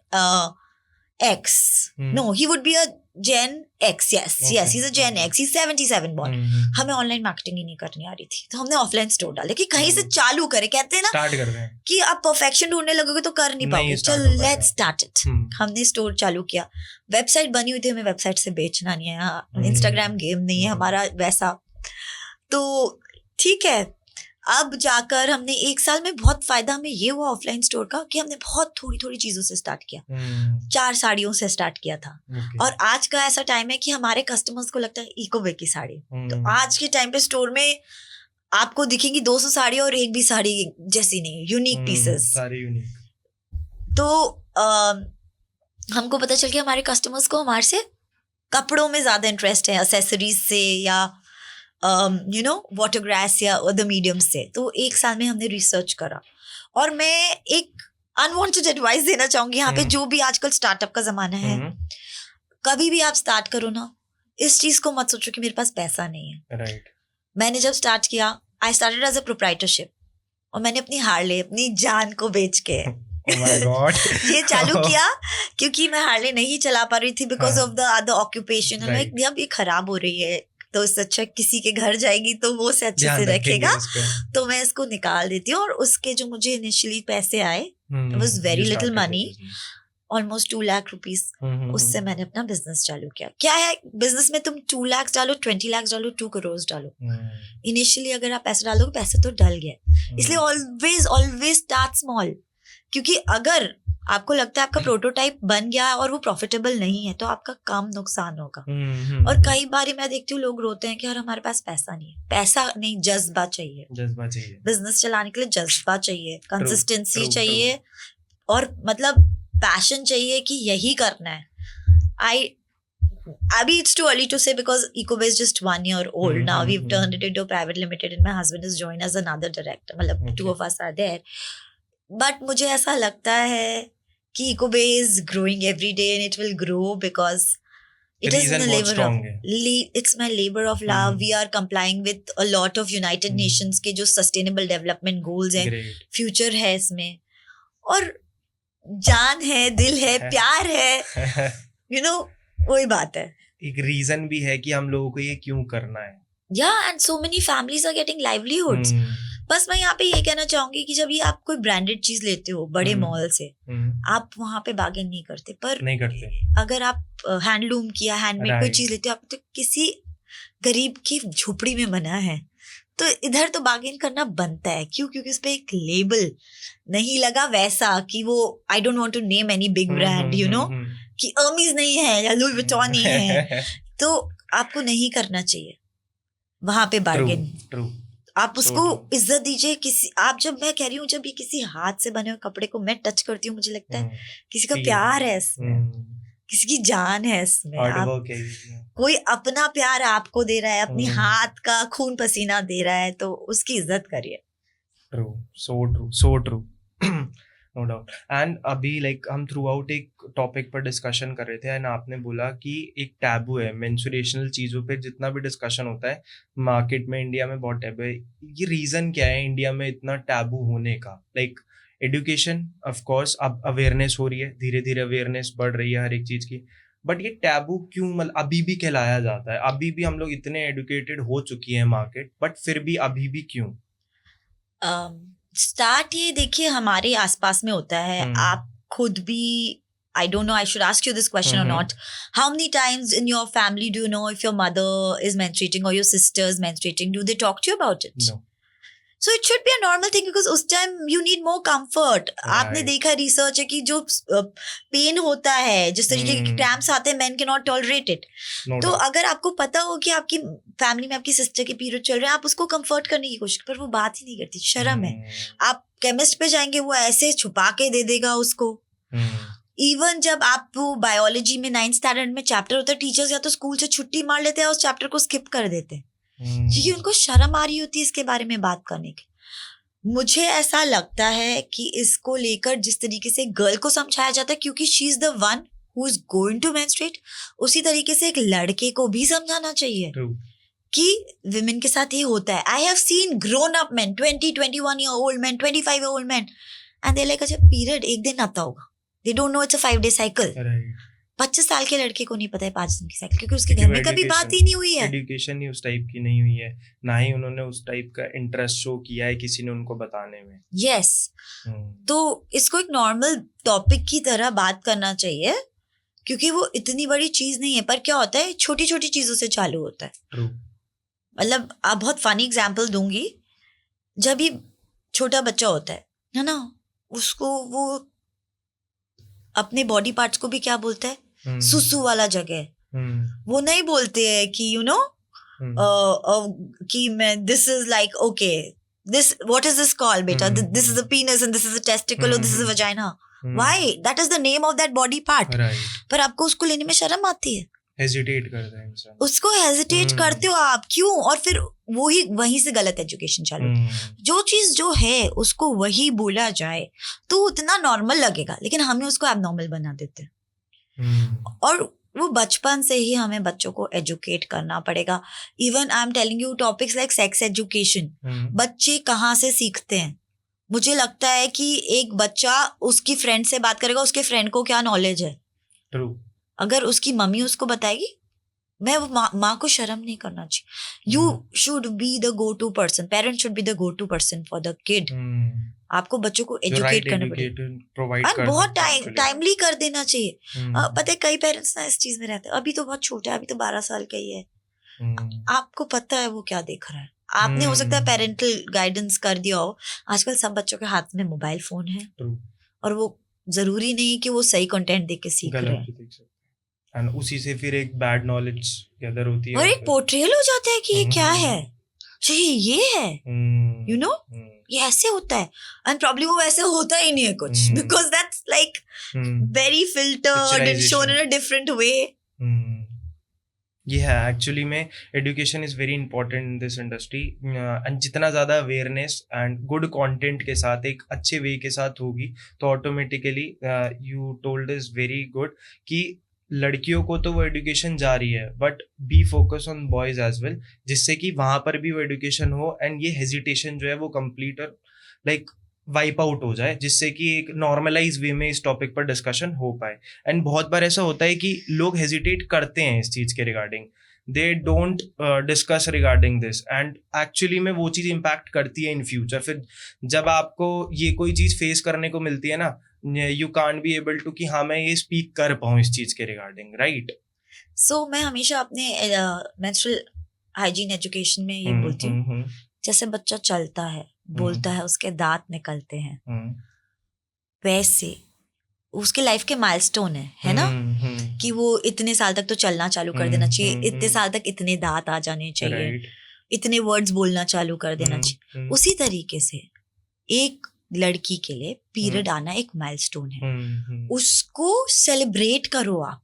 X, no he would be a Gen X, yes, he's a Gen X, he's 77 born. हमें ऑनलाइन मार्केटिंग ही नहीं करनी आ रही थी, तो हमने ऑफलाइन स्टोर डाले कि कहीं से चालू करे, कहते हैं ना स्टार्ट कर रहे हैं कि आप परफेक्शन ढूंढने लगोगे तो कर नहीं पाओगे, चल लेट्स स्टार्ट इट। हमने स्टोर चालू किया, वेबसाइट बनी हुई थी, हमें वेबसाइट से बेचना नहीं है, इंस्टाग्राम गेम नहीं है हमारा वैसा, तो ठीक है। अब जाकर हमने 1 साल में बहुत फायदा हमें ये हुआ ऑफलाइन स्टोर का कि हमने बहुत थोड़ी थोड़ी चीजों से स्टार्ट किया। 4 साड़ियों से स्टार्ट किया था, और आज का ऐसा टाइम है कि हमारे कस्टमर्स को लगता है इको वे की साड़ी, तो आज के टाइम पे स्टोर में आपको दिखेगी 200 साड़ी और एक भी साड़ी जैसी नहीं, यूनिक पीसेस, सारे यूनिक। तो हमको पता चल गया हमारे कस्टमर्स को हमारे से कपड़ों में ज्यादा इंटरेस्ट है, एक्सेसरीज से या वाटर ग्रास या अदर मीडियम से। तो 1 साल में हमने रिसर्च करा, और मैं एक अनवांटेड एडवाइस देना चाहूंगी यहाँ पे, जो भी आजकल स्टार्टअप का जमाना है, कभी भी आप स्टार्ट करो ना, इस चीज को मत सोचो कि मेरे पास पैसा नहीं है। मैंने जब स्टार्ट किया, I started as a proprietorship, और मैंने अपनी हार्ले, अपनी जान को बेच के ये चालू किया, क्योंकि मैं हार्ले नहीं चला पा रही थी because of the other occupation. अब ये खराब हो रही है, तो उससे अच्छा किसी के घर जाएगी तो वो से अच्छे ध्यान से रखेंगे रखेगा, उस पे। तो मैं इसको निकाल देती हूँ। और उसके जो मुझे इनिशियली पैसे आए, was You very little started the money, business. Almost 2 lakh rupees, उससे हम्म। मैंने अपना बिजनेस चालू किया। क्या है बिजनेस में, तुम 2 लाख डालो, 20 लाख डालो, 2 करोड़ डालो, इनिशियली अगर आप पैसे डालोगे पैसे तो डल गया। इसलिए ऑलवेज स्टार्ट स्मॉल, क्योंकि अगर आपको लगता है आपका प्रोटोटाइप बन गया और वो प्रॉफिटेबल नहीं है तो आपका कम नुकसान होगा। और कई बार मैं देखती हूँ लोग रोते हैं कि यार हमारे पास पैसा नहीं है। पैसा नहीं, जज्बा चाहिए। जज्बा चाहिए बिजनेस चलाने के लिए जज्बा चाहिए, कंसिस्टेंसी true, चाहिए, और मतलब पैशन चाहिए कि यही करना है। Abhi, it's too early to say because Ecobase is just 1 year old. Now we've turned it into a private limited and my husband has joined as another director. मतलब Okay. 2 of us are there. But मुझे ऐसा लगता है कि Ecobase is growing every day and it will grow because it is Reason the बहुत labor strong of है। it's my labor of love. We are complying with a lot of United Nations के जो sustainable development goals हैं, Great. future है इसमें, और जान है, दिल है, प्यार है, you know, वही बात है। एक रीजन भी है कि हम लोगों को ये क्यों करना है। and so many families are getting livelihoods. बस मैं यहाँ पे ये कहना चाहूंगी कि जब ये आप कोई ब्रांडेड चीज लेते हो बड़े मॉल से, आप वहाँ पे बार्गेन नहीं करते, पर नहीं करते। अगर आप हैंडलूम किया हैंडमेड कोई चीज लेते हो, आप तो किसी गरीब की झोपड़ी में बना है, तो इधर तो बार्गेन करना बनता है। क्यों? क्योंकि उस पे एक लेबल नहीं लगा वैसा कि वो, I don't want to name any big brand, you know, कि अर्मीज नहीं है या लुई विटॉन नहीं है, तो आपको नहीं करना चाहिए वहां पे बार्गेन। आप उसको इज्जत दीजिए। किसी, आप, जब मैं कह रही हूँ, जब ये किसी हाथ से बने हुए कपड़े को मैं टच करती हूँ, मुझे लगता है किसी का प्यार है इसमें, किसी की जान है इसमें। आप कोई अपना प्यार आपको दे रहा है, अपनी हाथ का खून पसीना दे रहा है, तो उसकी इज्जत करिए। True, so true, no doubt. And अभी लाइक हम थ्रू आउट एक टॉपिक पर डिस्कशन कर रहे थे एंड आपने बोला कि एक टैबू है मेंस्ट्रुएशनल चीज़ों पे, जितना भी डिस्कशन होता है मार्केट में, इंडिया में बहुत टैबू है। ये रीज़न क्या है इंडिया में इतना टैबू होने का? लाइक एजुकेशन, ऑफ कोर्स अब अवेयरनेस हो रही है, धीरे धीरे अवेयरनेस बढ़ रही है हर एक चीज़ की, बट ये टैबू क्यों मतलब अभी भी कहलाया जाता है? अभी भी हम लोग इतने एडुकेटेड हो चुकी है मार्केट, बट फिर भी अभी भी क्यों? स्टार्ट ये देखिए हमारे आसपास में होता है। आप खुद भी, I don't know, I should ask you this question or not. How many times in your family do you know if your mother is menstruating or your sister is menstruating? Do they talk to you about it? No. So it should be a normal thing because उस time you need more comfort. Right. आपने देखा research है कि जो pen होता है, जिस तरीके के क्रैम्प्स आते हैं, men cannot tolerate it. No तो doubt. अगर आपको पता हो कि आपकी फैमिली में आपकी सिस्टर के पीरियड चल रहे हैं, आप उसको कंफर्ट करने की कोशिश, पर वो बात ही नहीं करती, शर्म है। आप केमिस्ट पे जाएंगे, वो ऐसे छुपा के दे देगा उसको। इवन जब आप बायोलॉजी में 9th स्टैंडर्ड में चैप्टर होता है, टीचर्स या तो स्कूल से छुट्टी मार लेते हैं, उस चैप्टर को स्किप कर देते हैं, क्योंकि उनको शर्म आ रही होती है इसके बारे में बात करने की। मुझे ऐसा लगता है कि इसको लेकर जिस तरीके से गर्ल को समझाया जाता है, क्योंकि she is the one who is going to menstruate, उसी तरीके से एक लड़के को भी समझाना चाहिए कि विमेन के साथ ये होता है। I have seen grown up man, 20-21 year old man, 25 year old man, and they like, अच्छा पीरियड एक दिन आता होगा, they don't know it's a 5-day cycle. 25 साल के लड़के को नहीं पता है 5 दिन की साइकिल, क्योंकि उसके घर में कभी बात ही नहीं हुई है। एजुकेशन ही उस टाइप की नहीं हुई है, ना ही उन्होंने उस टाइप का इंटरेस्ट शो किया है किसी ने उनको बताने में। यस, तो इसको एक नॉर्मल टॉपिक की तरह बात करना चाहिए, क्योंकि वो इतनी बड़ी चीज नहीं है। पर क्या होता है, छोटी छोटी चीजों से चालू होता है। ट्रू। मतलब आप बहुत फनी एग्जाम्पल दूंगी, जब ये छोटा बच्चा होता है ना, उसको वो अपने बॉडी पार्ट्स को भी क्या बोलता है, सुसु वाला जगह, वो नहीं बोलते हैं कि यू नो कि मैं, this is like, okay this, what is this called बेटा, this is a penis and this is a testicle और this is a vagina. Why? That is the name of that body part. पर आपको उसको लेने में शर्म आती है, हेजिटेट करता है इंसान, उसको हेजिटेट करते हो आप, क्यों? और फिर वही वहीं से गलत एजुकेशन चालू। जो चीज जो है उसको वही बोला जाए तो उतना नॉर्मल लगेगा, लेकिन हमें उसको एबनॉर्मल बना देते हैं। और वो बचपन से ही हमें बच्चों को एजुकेट करना पड़ेगा। Even I am telling you, topics like sex education, बच्चे कहाँ से सीखते हैं? मुझे लगता है कि एक बच्चा उसकी फ्रेंड से बात करेगा, उसके फ्रेंड को क्या नॉलेज है। True. अगर उसकी मम्मी उसको बताएगी, मैं वो माँ को शर्म नहीं करना चाहिए. You should be the go to person. Parents should be the go to person for the kid. आपको बच्चों को एजुकेट करना पड़ेगा और बहुत टाइमली कर देना चाहिए. पता है कई पेरेंट्स ना इस चीज में रहते हैं, अभी तो बहुत छोटा है, अभी तो 12 साल का ही है. आपको पता है वो क्या देख रहा है. आपने हो सकता है पेरेंटल गाइडेंस कर दिया हो. आजकल सब बच्चों के हाथ में मोबाइल फोन है और वो जरूरी नहीं कि वो सही कंटेंट देख के सीख रहे हैं. और उसी से फिर एक बैड नॉलेज गैदर होती है और एक पोर्ट्रेयल हो जाता है कि ये क्या है, ये है, यू नो, ये ऐसे होता है. एंड प्रॉब्लली वो वैसे होता ही नहीं है कुछ, because that's like very filtered and shown in a different way. ये है एक्चुअली में education is very important in this industry. And जितना ज़्यादा अवेयरनेस एंड गुड कंटेंट के साथ एक अच्छे वे के साथ होगी तो automatically you told is very good कि लड़कियों को तो वो एजुकेशन जा रही है but be focus on boys as well, जिससे कि वहाँ पर भी वो एजुकेशन हो एंड ये हेजिटेशन जो है वो कंप्लीट और लाइक वाइप आउट हो जाए, जिससे कि एक नॉर्मलाइज वे में इस टॉपिक पर डिस्कशन हो पाए. एंड बहुत बार ऐसा होता है कि लोग हेजिटेट करते हैं इस चीज़ के regarding, they don't discuss regarding this and actually में वो चीज़ इम्पैक्ट करती है इन फ्यूचर. फिर जब आपको ये कोई चीज़ फेस करने को मिलती है ना, you can't be able to कि हाँ मैं ये स्पीक कर पाऊँ इस चीज़ के रिगार्डिंग, राइट. सो मैं हमेशा अपने मेंस्ट्रुअल हाइजीन एजुकेशन में ये बोलती हूँ, जैसे बच्चा चलता है, बोलता है, उसके दांत निकलते हैं, वैसे उसके लाइफ के माइलस्टोन है ना, कि वो इतने साल तक तो चलना चालू कर देना चाहिए, इतने साल तक इतने दांत आ जाने चाहिए, इतने वर्ड्स बोलना चालू कर देना चाहिए. उसी तरीके से एक लड़की के लिए पीरियड आना एक माइलस्टोन है. उसको सेलिब्रेट करो आप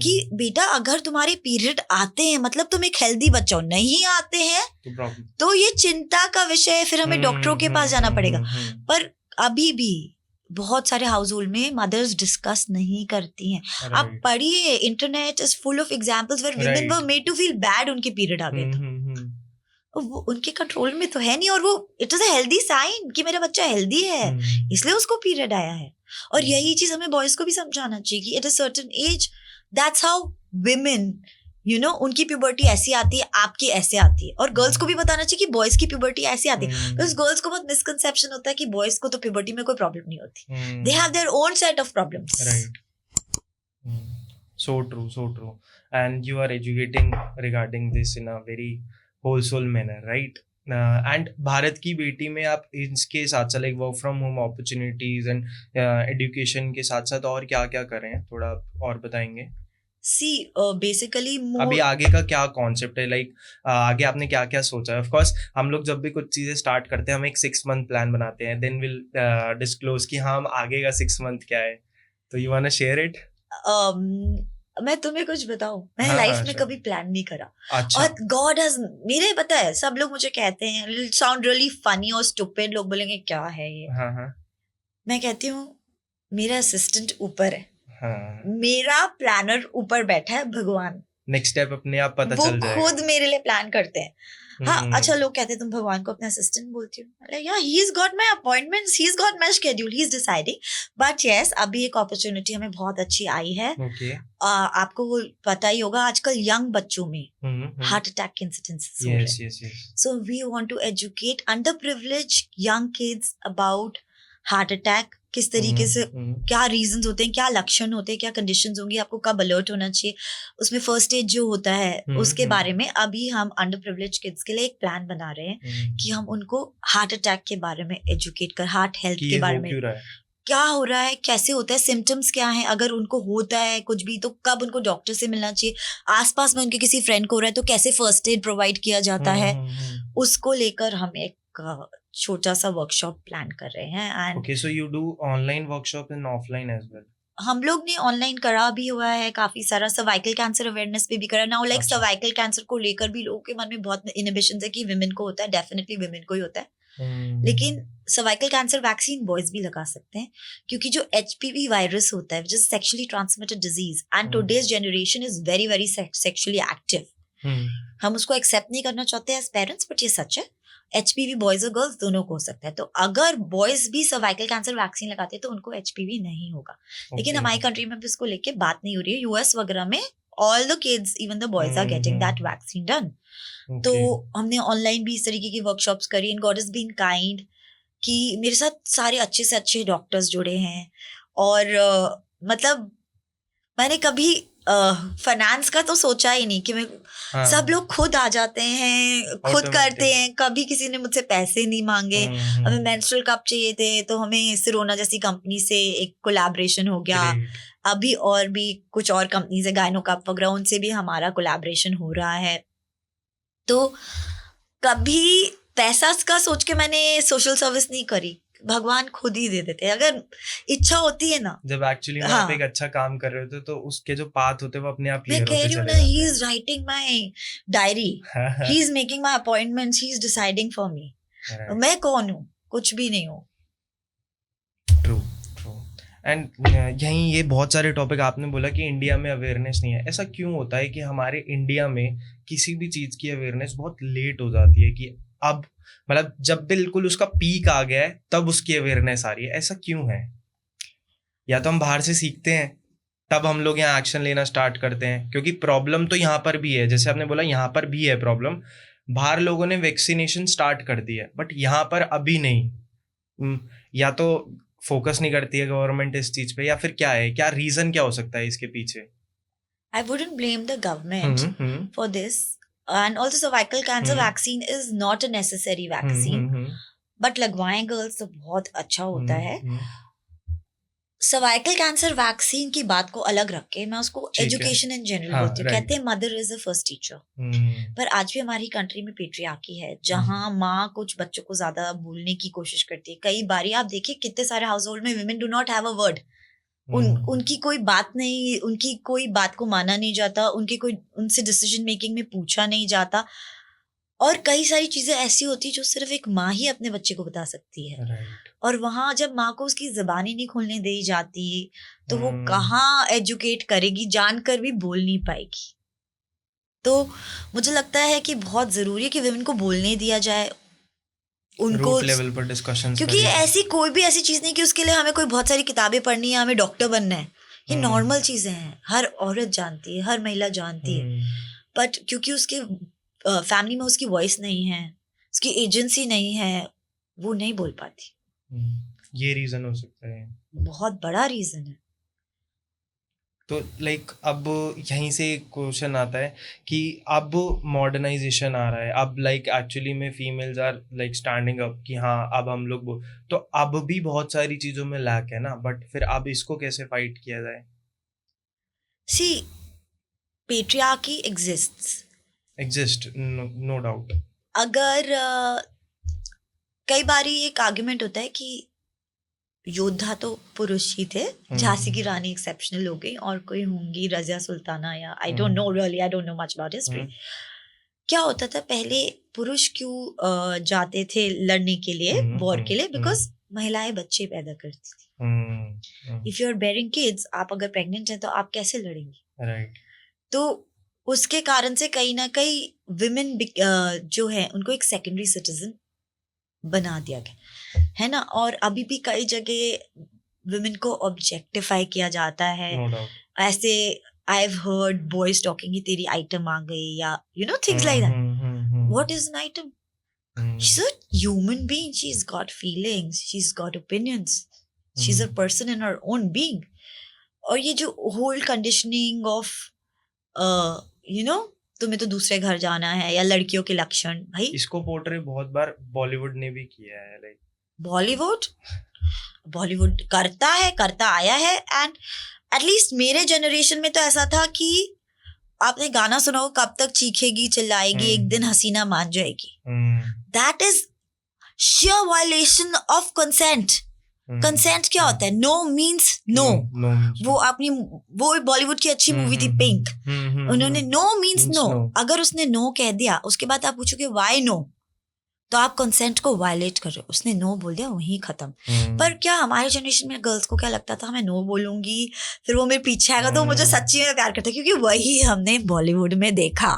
कि बेटा अगर तुम्हारे पीरियड आते हैं मतलब तुम एक हेल्दी बच्चा हो. नहीं आते हैं तो ये चिंता का विषय है, फिर हमें डॉक्टरों के पास जाना पड़ेगा. पर अभी भी बहुत सारे हाउस होल्ड में मदर्स डिस्कस नहीं करती हैं. आप पढ़िए, internet is full of examples where women were made to feel bad उनके पीरियड आ गए थे. वो उनके कंट्रोल में तो है नहीं, और वो it is a healthy sign कि मेरा बच्चा हेल्दी है इसलिए उसको पीरियड आया है. और यही चीज हमें बॉयज को भी समझाना चाहिए कि at a certain age that's how women, you know, उनकी प्यूबर्टी ऐसी आती है, आपकी ऐसे आती है. और गर्ल्स को भी बताना चाहिए कि बॉयज की प्यूबर्टी ऐसी आती है. बिकॉज गर्ल्स को बहुत मिसकंसेप्शन होता है कि बॉयज को तो प्यूबर्टी में कोई प्रॉब्लम नहीं होती. They have their own set of problems. Right. So true. And you are educating regarding this in a very wholesome manner, right. And Bharat की बेटी में आप इसके साथ साथ like work from home opportunities and education के साथ साथ और क्या क्या कर रहे हैं, थोड़ा और बताएंगे. सी बेसिकली अभी आगे का क्या कॉन्सेप्ट है, लाइक आगे आपने क्या क्या सोचा है. ऑफ कोर्स हम लोग जब भी कुछ चीजें स्टार्ट करते हैं हम एक 6 month प्लान बनाते हैं, देन विल डिस्क्लोज कि हाँ आगे का 6 month क्या है. तो you want to share it. मैं तुम्हें कुछ बताऊं, मैंने लाइफ में कभी प्लान नहीं करा. अच्छा. और गॉड हैज, मेरे पता है सब लोग मुझे कहते हैं साउंड रियली फनी और स्टूपिड, लोग बोलेंगे क्या है ये. मैं कहती हूँ मेरा असिस्टेंट ऊपर है, मेरा प्लानर ऊपर बैठा है भगवान. नेक्स्ट स्टेप अपने आप पता चल जाएगा, वो खुद मेरे लिए प्लान करते हैं. हाँ, अच्छा लोग कहते हैं तुम भगवान को अपना असिस्टेंट बोलती हो. या he has got my appointments, he has got my schedule, he is deciding. But yes, अभी एक अपॉर्चुनिटी हमें बहुत अच्छी आई है. आपको वो पता ही होगा आजकल यंग बच्चों में हार्ट अटैक के इंसिडेंट्स हो रहे हैं. So we want to educate under privilege young kids about heart attack, किस तरीके से, क्या रीजंस होते हैं, क्या लक्षण होते हैं, क्या कंडीशंस होंगी, आपको कब अलर्ट होना चाहिए, उसमें फर्स्ट एड जो होता है उसके बारे में अभी हम अंडर प्रिविलेज किड्स के लिए एक प्लान बना रहे हैं कि हम उनको हार्ट अटैक के बारे में एजुकेट कर, हार्ट हेल्थ के बारे में क्या हो रहा है, कैसे होता है, सिम्टम्स क्या हैं, अगर उनको होता है कुछ भी तो कब उनको डॉक्टर से मिलना चाहिए, आसपास में उनके किसी फ्रेंड को हो रहा है तो कैसे फर्स्ट एड प्रोवाइड किया जाता है. उसको लेकर हम एक छोटा सा वर्कशॉप प्लान कर रहे हैं. And okay, so you do online workshop and offline as well. हम लोग ने ऑनलाइन करा भी हुआ है काफी सारा. सर्वाइकल कैंसर अवेयरनेस पे भी करा नाउ. लाइक सर्वाइकल कैंसर को लेकर भी लोगों के मन में बहुत इनहिबिशंस है कि विमेन को होता है, डेफिनेटली विमेन को ही होता है. लेकिन सर्वाइकल कैंसर वैक्सीन बॉयज भी लगा सकते हैं, क्योंकि जो HPV वायरस होता है, just sexually transmitted disease, and today's generation is very very sexually active. हम उसको एक्सेप्ट नहीं करना चाहते एज पेरेंट्स, बट ये सच है. HPV बॉयज और गर्ल्स दोनों को हो सकता है. तो अगर बॉयज भी सर्वाइकल कैंसर वैक्सीन लगाते हैं तो उनको HPV नहीं होगा. लेकिन हमारी कंट्री में भी इसको लेके बात नहीं हो रही है. US वगैरह में all the kids, even the boys are getting that vaccine done. तो हमने ऑनलाइन भी इस तरीके की वर्कशॉप्स करी and God is been kind कि मेरे साथ सारे अच्छे से अच्छे डॉक्टर्स जुड़े हैं और मतलब मैंने कभी फाइनेंस का तो सोचा ही नहीं कि मैं सब लोग खुद आ जाते हैं, खुद करते हैं, कभी किसी ने मुझसे पैसे नहीं मांगे. हमें मेंस्ट्रुअल कप चाहिए थे तो हमें सिरोना जैसी कंपनी से एक कोलैबोरेशन हो गया. अभी और भी कुछ और कंपनीज है, गायनो कप वगैरह, उनसे भी हमारा कोलैबोरेशन हो रहा है. तो कभी पैसा का सोच के मैंने सोशल सर्विस नहीं करी, भगवान खुद ही दे देते हैं अगर इच्छा होती है ना. जब एक्चुअली आप एक अच्छा काम कर रहे होते तो उसके जो पाथ होते हैं वो अपने आप क्लियर होते चले जाते हैं. He is writing my diary, he is making my appointments, he is deciding for me. मैं कौन हूँ? कुछ भी नहीं हूँ. ट्रू. एंड यहीं ये बहुत सारे टॉपिक आपने बोला कि इंडिया में अवेयरनेस नहीं है. ऐसा क्यों होता है कि हमारे इंडिया में किसी भी चीज़ की अवेयरनेस बहुत लेट हो जाती है, कि अब मतलब जब बिल्कुल उसका पीक आ गया है तब उसकी अवेयरनेस आ रही है? ऐसा क्यों है? या तो हम बाहर से सीखते हैं तब हम लोग यहाँ एक्शन लेना स्टार्ट करते हैं, क्योंकि प्रॉब्लम तो यहाँ पर भी है, जैसे आपने बोला यहाँ पर भी है प्रॉब्लम. बाहर लोगों ने वैक्सीनेशन स्टार्ट कर दी है बट यहाँ पर अभी नहीं. या तो फोकस नहीं करती है गवर्नमेंट इस चीज पे, या फिर क्या है, क्या रीजन क्या हो सकता है इसके पीछे? I wouldn't blame the government for this. And also cervical cancer vaccine is not a necessary vaccine. But लगवाएं गर्ल्स तो बहुत अच्छा होता है. सर्वाइकल कैंसर वैक्सीन की बात को अलग रख के मैं उसको एजुकेशन इन जनरल बोलती हूँ. कहते हैं mother is the first teacher. पर आज भी हमारी कंट्री में पेट्रियार्की है जहाँ माँ कुछ बच्चों को ज्यादा बोलने की कोशिश करती है. कई बारी आप देखिए कितने सारे हाउस होल्ड में women do not have a word. उनकी कोई बात नहीं, उनकी कोई बात को माना नहीं जाता, उनसे डिसीजन मेकिंग में पूछा नहीं जाता. और कई सारी चीजें ऐसी होती है जो सिर्फ एक माँ ही अपने बच्चे को बता सकती है. और वहां जब माँ को उसकी जुबान ही नहीं खोलने दी जाती तो वो कहाँ एजुकेट करेगी, जानकर भी बोल नहीं पाएगी. तो मुझे लगता है कि बहुत जरूरी है कि विमेन को बोलने दिया जाए, उनको लेवल पर डिस्कशन, क्योंकि ऐसी कोई भी ऐसी चीज नहीं कि उसके लिए हमें कोई बहुत सारी किताबें पढ़नी है, हमें डॉक्टर बनना है. ये नॉर्मल चीजें हैं, हर औरत जानती है, हर महिला जानती है. बट क्योंकि उसके फैमिली में उसकी वॉइस नहीं है, उसकी एजेंसी नहीं है, वो नहीं बोल पाती. ये रीजन हो सकता है, बहुत बड़ा रीजन है. तो लाइक अब यहीं से क्वेश्चन आता है कि अब मॉडर्नाइजेशन आ रहा है, अब लाइक एक्चुअली में females are like standing up कि हाँ अब हम लोग तो अब भी बहुत सारी चीजों में लैक है ना. बट फिर अब इसको कैसे फाइट किया जाए? सी पेट्रियार्की एग्जिस्ट, नो डाउट. अगर कई बारी एक आर्ग्यूमेंट होता है कि योद्धा तो पुरुष ही थे, झांसी की रानी एक्सेप्शनल हो गई और कोई होंगी रजिया सुल्ताना, या I don't know, really I don't know much about history. क्या होता था पहले, पुरुष क्यों जाते थे लड़ने के लिए, वॉर के लिए? बिकॉज महिलाएं बच्चे पैदा करती थी. If you are bearing kids, आप अगर प्रेग्नेंट हैं तो आप कैसे लड़ेंगी? राइट. तो उसके कारण से कहीं ना कहीं विमेन जो है उनको एक सेकेंडरी सिटीजन बना दिया गया है ना. और अभी भी कई जगह विमेन को ऑब्जेक्टिफाई किया जाता है. ऐसे I have heard boys talking कि तेरी आइटम आ गई, या you know things like that. What is an item? She is a human being, she has got feelings, she has got opinions, she is a person in her own being. और ये जो whole conditioning of you know तुम्हें तो दूसरे घर जाना है, या लड़कियों के लक्षण, भाई इसको पोर्ट्रे बहुत बार बॉलीवुड ने भी किया है. लाइक बॉलीवुड करता आया है. एंड एटलीस्ट मेरे जनरेशन में तो ऐसा था कि आपने गाना सुना हो, कब तक चीखेगी चिल्लाएगी, एक दिन हसीना मान जाएगी. That is sheer violation of consent. Consent क्या होता है? No means no. वो बॉलीवुड की अच्छी मूवी थी पिंक, उन्होंने नो मीन्स नो. अगर उसने नो कह दिया, उसके बाद आप पूछोगे व्हाई नो, तो आप कंसेंट को वायलेट कर रहे हो. उसने नो बोल दिया, वहीं खत्म. पर क्या हमारे जनरेशन में गर्ल्स को क्या लगता था, मैं नो बोलूंगी फिर वो मेरे पीछे आएगा तो मुझे सच्ची में प्यार करता है, क्योंकि वही हमने बॉलीवुड में देखा.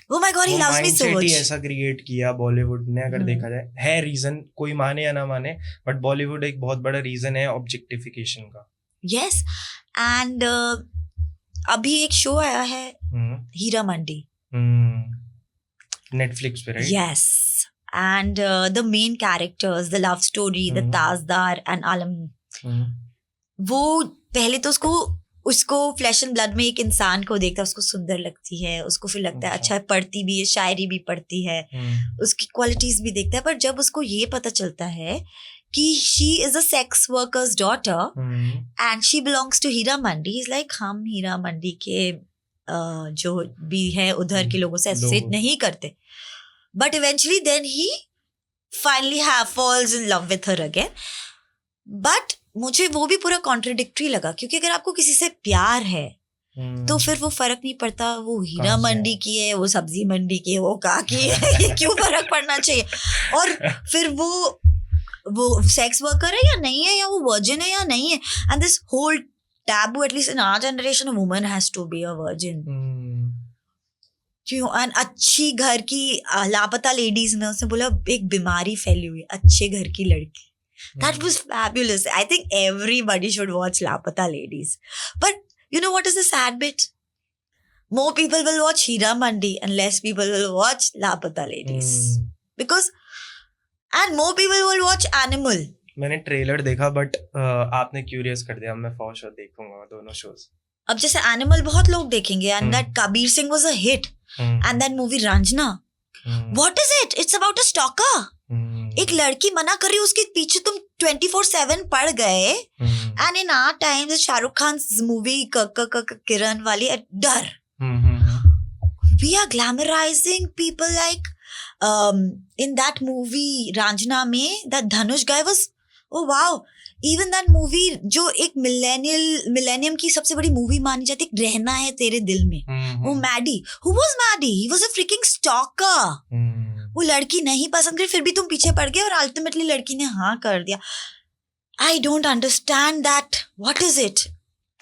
Oh my God, he loves me so much. ऐसा क्रिएट किया बॉलीवुड ने, अगर देखा जाए. है रीजन, कोई माने या ना माने, बट बॉलीवुड एक बहुत बड़ा रीजन है ऑब्जेक्टिफिकेशन का. Yes, and अभी एक शो आया है हीरा मंडी, नेटफ्लिक्स पे, right? Yes, and the main characters, the love story, the Tajdar and Alam, वो पहले तो उसको फ्लैश एंड ब्लड में एक इंसान को देखता है, उसको सुंदर लगती है, उसको फिर लगता है अच्छा पढ़ती भी है, शायरी भी पढ़ती है, उसकी क्वालिटीज भी देखता है, पर जब उसको ये पता चलता है कि she is a sex worker's daughter and she belongs to Heera Mandi, is like हम हीरा मंडी के जो भी है उधर के लोगों से एसोसिएट नहीं करते, but eventually then he finally falls in love with her again. But मुझे वो भी पूरा कॉन्ट्रडिक्टरी लगा, क्योंकि अगर आपको किसी से प्यार है तो फिर वो फर्क नहीं पड़ता वो हीरा मंडी की है, वो सब्जी मंडी की है, वो कहाँ की है, ये क्यों फर्क पड़ना चाहिए. और फिर वो सेक्स वर्कर है या नहीं है, या वो वर्जिन है या नहीं है, and this whole taboo, at least in our generation, a woman has to be a virgin. क्यों? एंड अच्छी घर की लापता लेडीज में उसने बोला एक बीमारी फैली हुई, अच्छे घर की लड़की. That was fabulous. I think everybody should watch Lapata Ladies. But you know what is the sad bit? More people will watch Hira Mandi and less people will watch Lapata Ladies. Because and more people will watch Animal. मैंने trailer देखा but आपने curious कर दिया, मैं for sure देखूंगा दोनों shows. अब जैसे एनिमल बहुत लोग देखेंगे, and that Kabir Singh was a hit, and that movie Ranjana, what is it? It's about a stalker. एक लड़की मना कर रही है, उसके पीछे तुम 24/7 पड़ गए. And in our time Shahrukh Khan movie Kiran वाली Darr, we are glamorising people like in that movie Raanjhanaa में that Dhanush guy was, oh wow. Even that movie जो एक मिलेनियम की सबसे बड़ी मूवी मानी जाती है, रहना है तेरे दिल में, वो Maddy, who was Maddy? He was a freaking stalker. वो लड़की नहीं पसंद करी, फिर भी तुम पीछे पड़ गए और अल्टीमेटली लड़की ने हाँ कर दिया. I don't understand that, what is it?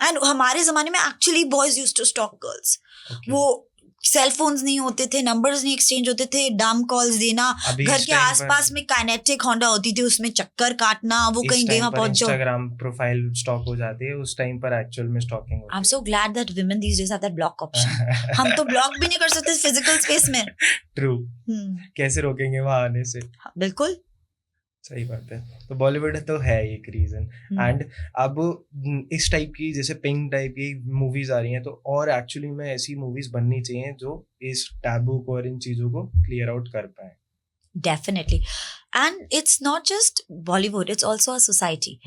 And हमारे जमाने में actually boys used to stalk girls. वो सेल फोन्स नहीं होते थे, नंबर्स नहीं एक्सचेंज होते थे, डम कॉल्स देना, घर के आसपास में काइनेटिक होंडा होती थी, उसमें चक्कर काटना, वो कहीं गए वहां पहुंच जाओ, इंस्टाग्राम प्रोफाइल स्टॉक हो जाती है. उस टाइम पर एक्चुअल में स्टॉकिंग होती है. I am so glad that women these days have that block option. हम तो ब्लॉक भी नहीं कर सकते फिजिकल स्पेस में. ट्रू. कैसे रोकेंगे वहां आने से? बिल्कुल सही बात है. तो बॉलीवुड तो है एक रीजन. एंड अब इस टाइप की जैसे पिंक टाइप की मूवीज आ रही हैं, तो और एक्चुअली में ऐसी मूवीज बननी चाहिए जो इस टैबू को और इन चीजों को क्लियर आउट कर पाए. Definitely. And it's not just Bollywood, it's also a society.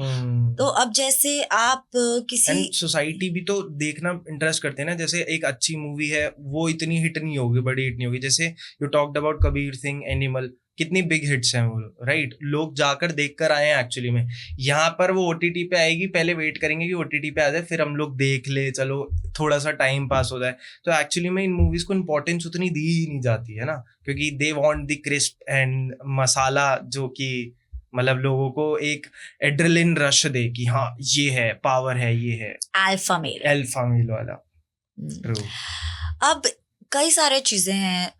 तो अब जैसे आप किसी सोसाइटी भी तो देखना इंटरेस्ट करते हैं ना. जैसे एक अच्छी मूवी है, वो इतनी हिट नहीं होगी, बड़ी हिट नहीं होगी. जैसे you talked about Kabir Singh, animal, कितनी बिग हिट्स हैं वो, राइट? लोग जाकर देख कर आए हैं एक्चुअली में. यहाँ पर वो OTT पे आएगी, पहले वेट करेंगे कि OTT पे आ जाए, फिर हम लोग देख ले, चलो थोड़ा सा टाइम पास हो जाए. तो एक्चुअली में इन मूवीज को इम्पोर्टेंस उतनी दी ही नहीं जाती है ना, क्योंकि they want the crisp and masala, जो कि मतलब लोगों को एक एड्रेलिन रश दे कि हाँ ये है, पावर है, ये है अल्फा मेल वाला. ट्रू. अब कई सारे चीजें हैं.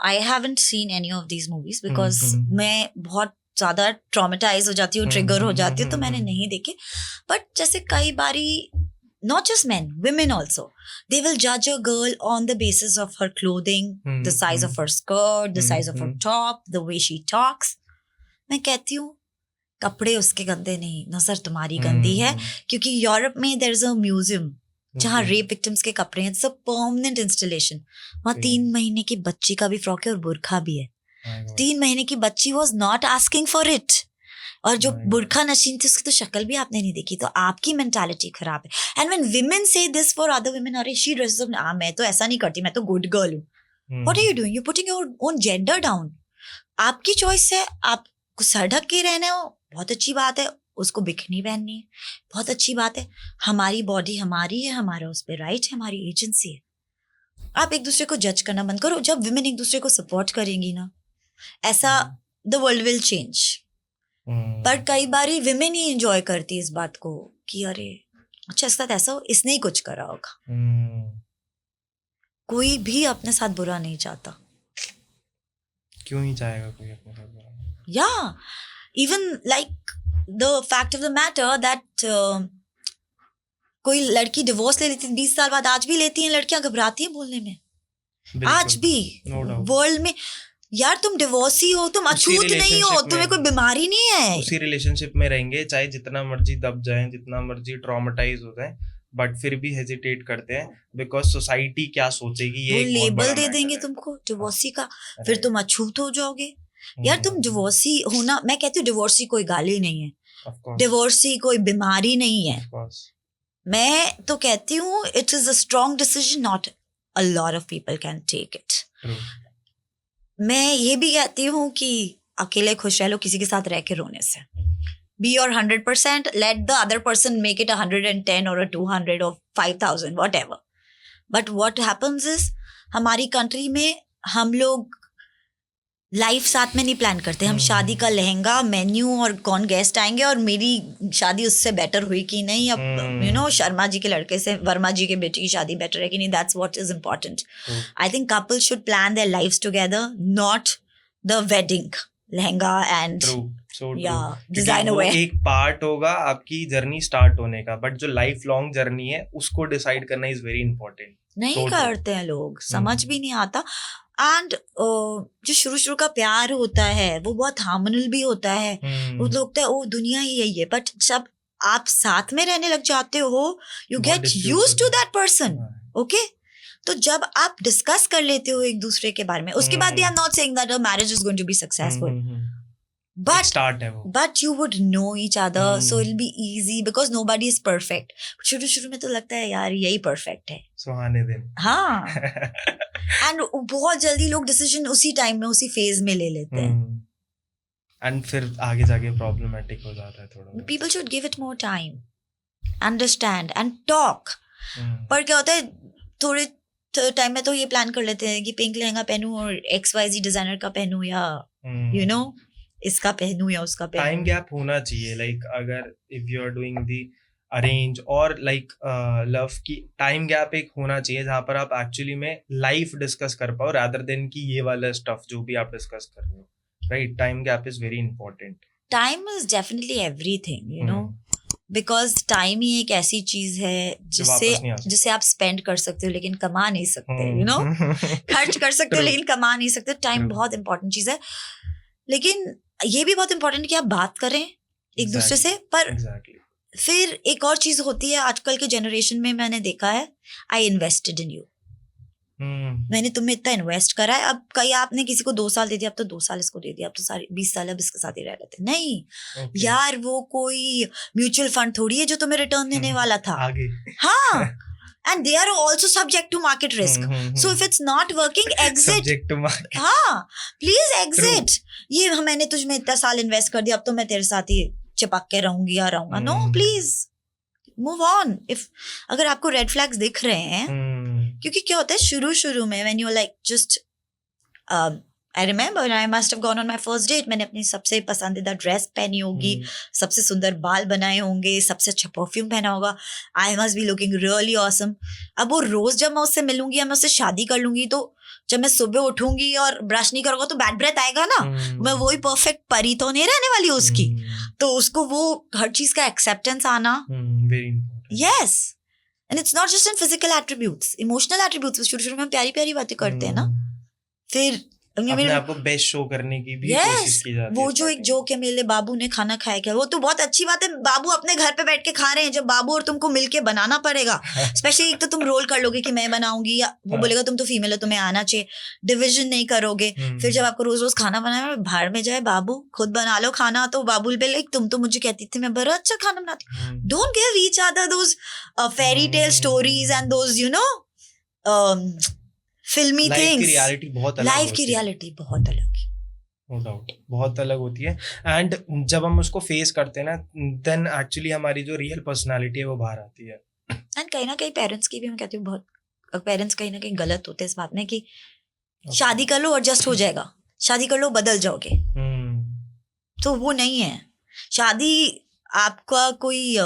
I haven't seen any of these movies because मैं बहुत ज्यादा ट्रॉमेटाइज हो जाती हूँ, ट्रिगर हो जाती हूँ, तो मैंने नहीं देखे. बट जैसे कई बारी not just men, women also, they will judge a girl on the basis of her clothing, the size of her skirt, the size of her top, the way she talks. मैं कहती हूँ कपड़े उसके गंदे नहीं, नजर तुम्हारी गंदी है. क्योंकि यूरोप में there is a museum जहाँ रेप विक्टिम्स के कपड़े हैं. It's a permanent installation. वहाँ 3 महीने की बच्ची का भी फ्रॉक है और बुरखा भी है. 3 महीने की बच्ची was not asking for it. और जो बुरखा नशीन थी उसकी तो शक्ल भी आपने नहीं देखी. तो आपकी मेंटालिटी खराब है. And when women say this for other women, अरे शी ड्रेसेस अप, मैं तो ऐसा नहीं करती, मैं तो गुड गर्ल हूँ. What are you doing? You putting your own gender down. आपकी चॉइस है, आपको सर ढक के रहना हो, बहुत अच्छी बात है. उसको बिकनी पहननी है, बहुत अच्छी बात है. हमारी बॉडी हमारी है, हमारा उस पर राइट है, हमारी एजेंसी है. आप एक दूसरे को जज करना बंद करो. जब विमेन एक दूसरे को सपोर्ट करेंगी ना, ऐसा द वर्ल्ड विल चेंज. पर कई बारी विमेन ही एंजॉय करती है इस बात को कि अरे अच्छा इसके साथ ऐसा हो, इसने ही कुछ करा होगा. कोई भी अपने साथ बुरा नहीं चाहता. क्यों नहीं चाहेगा कोई अपने साथ बुरा? Yeah, even like the fact of the matter that कोई लड़की डिवोर्स ले लेती है 20 साल बाद, आज भी लेती हैं लड़कियां, घबराती हैं बोलने में, आज भी वर्ल्ड में। यार तुम डिवोर्सी हो, तुम अछूत नहीं हो, तुम्हें कोई बीमारी नहीं है, उसी रिलेशनशिप में रहेंगे, चाहे जितना मर्जी दब जाएं, जितना मर्जी ट्रॉमेटाइज हो जाएं, बट फिर भी हेजिटेट करते हैं बिकॉज सोसाइटी क्या सोचेगी, ये लेबल दे देंगे तुमको डिवोर्सी का, फिर तुम अछूत हो जाओगे। यार तुम डिवोर्सी होना, मैं कहती हूँ डिवोर्सी कोई गाली नहीं है, डिवोर्सी कोई बीमारी नहीं है, मैं तो कहती हूँ it is a strong decision, not a lot of people can take it. मैं ये भी कहती हूँ कि अकेले खुश रह लो किसी के साथ रह के रोने से। Be your 100%, let the other person make it 110 or a 200 or 5,000, whatever. But what happens is, हमारी कंट्री में हम लोग लाइफ साथ में नहीं प्लान करते। हम शादी का लहंगा, मेन्यू और कौन गेस्ट आएंगे और मेरी शादी उससे बेटर हुई कि नहीं, अब यू नो शर्मा जी के लड़के से वर्मा जी के बेटी की शादी बेटर है कि नहीं, that's what is important. I think couple should plan their lives together, not the wedding lehenga and design वो एक पार्ट होगा आपकी जर्नी स्टार्ट होने का, बट जो लाइफ लॉन्ग जर्नी है उसको डिसाइड करना इज वेरी इंपॉर्टेंट। नहीं करते हैं लोग, समझ भी नहीं आता। एंड जो शुरू का प्यार होता है वो बहुत हार्मोनल भी होता है, वो लगता है ओ दुनिया ही यही है, बट जब आप साथ में रहने लग जाते हो you get used to that person. Okay, तो जब आप डिस्कस कर लेते हो एक दूसरे के बारे में, उसके बाद भी I am not saying that a marriage is going to be successful, but you would know each other, so it'll be easy because nobody is perfect. शुरू में तो लगता है यार यही perfect है, सुहाने दिन। हाँ and बहुत जल्दी लोग डिसीजन उसी टाइम में उसी फेज में ले लेते हैं, and फिर आगे जाके प्रॉब्लमेटिक हो जाता है थोड़ा। People should give it more time, understand and talk। पर क्या होता है थोड़े टाइम में तो ये प्लान कर लेते हैं कि पिंक लहंगा पहनूं और XYZ डिजाइनर का पहनूं, या you know इसका पहनूं या उसका पहनूं। टाइम गैप होना चाहिए, लाइक अगर if you are doing the arrange और लाइक लव की, टाइम गैप एक होना चाहिए जहाँ पर आप एक्चुअली में लाइफ डिस्कस कर पाओ रादर देन कि ये वाला स्टफ जो भी आप डिस्कस कर रहे हो, right? Time gap is very important. Time is definitely everything, you know, because time ही एक ऐसी चीज है जिसे आप स्पेंड कर सकते हो लेकिन कमा नहीं सकते, यू नो खर्च कर सकते हो लेकिन कमा नहीं सकते। टाइम बहुत इंपॉर्टेंट चीज है, लेकिन ये भी बहुत इंपॉर्टेंट है कि आप बात करें एक दूसरे से। पर फिर एक और चीज होती है आजकल के जनरेशन में, मैंने देखा है, आई इन्वेस्टेड इन यू, मैंने तुम्हें इतना इन्वेस्ट करा है, अब कहीं आपने किसी को 2 साल दे दिया, अब तो 2 साल इसको दे दिया, अब तो सारे 20 साल अब इसके साथ ही रह लेते। नहीं यार, वो कोई म्यूचुअल फंड थोड़ी है जो तुम्हें रिटर्न देने वाला था आगे। हाँ, and they are also subject to market risk. So if it's not working, exit. Subject to market. हाँ, please exit. ये मैंने तुझमें इतना साल इन्वेस्ट कर दिया, अब तो मैं तेरे साथ ही चिपक के रहूंगी या रहूंगा। No, please move on. If अगर आपको रेड फ्लैग्स दिख रहे हैं, क्योंकि क्या होता है शुरू में when you're like just I remember I must have gone on my first date, मैंने अपनी सबसे पसंदीदा ड्रेस पहनी होगी, सबसे सुंदर बाल बनाए होंगे, सबसे अच्छा परफ्यूम पहना होगा, I must be looking really awesome। अब वो रोज जब मैं उससे मिलूंगी या मैं उससे शादी कर लूंगी, तो जब मैं सुबह उठूंगी और ब्रश नहीं करूंगा तो बैड ब्रेथ आएगा ना, मैं वही परफेक्ट परी तो नहीं रहने वाली उसकी। तो उसको वो हर चीज का एक्सेप्टेंस आना, yes, and it's not just in physical attributes, emotional attributes. शुरू में हम प्यारी प्यारी बातें करते हैं ना, फिर अपने आपको बेस्ट शो करने की भी कोशिश की जाती है। वो जो एक जोक है, मेरे लिए बाबू ने खाना खाया क्या, वो तो बहुत अच्छी बात है, बाबू अपने घर पे बैठ के खा रहे हैं, जब बाबू और तुमको मिलके बनाना पड़ेगा। स्पेशली एक तो तुम रोल कर लोगे कि मैं बनाऊंगी, या वो बोलेगा तुम तो फीमेल हो तुम्हें आना चाहिए, डिविजन नहीं करोगे। फिर जब आपको रोज रोज खाना बनाना, बाहर में जाए बाबू, खुद बना लो खाना, तो बाबू बोले तुम तो मुझे कहती थी मैं बड़ा अच्छा खाना बनाती। Don't give each other those fairy tale stories and those you know फिल्मी थिंग्स। लाइफ की रियलिटी बहुत अलग है, नो डाउट बहुत अलग होती है। एंड जब हम उसको फेस करते हैं ना, देन एक्चुअली हमारी जो रियल पर्सनालिटी है वो बाहर आती है। एंड कहीं ना कहीं पेरेंट्स की भी, मैं कहती हूँ बहुत पेरेंट्स कहीं ना कहीं गलत होते हैं इस बात में कि शादी कर लो एडजस्ट हो जाएगा, शादी कर लो बदल जाओगे। तो वो नहीं है, शादी आपका कोई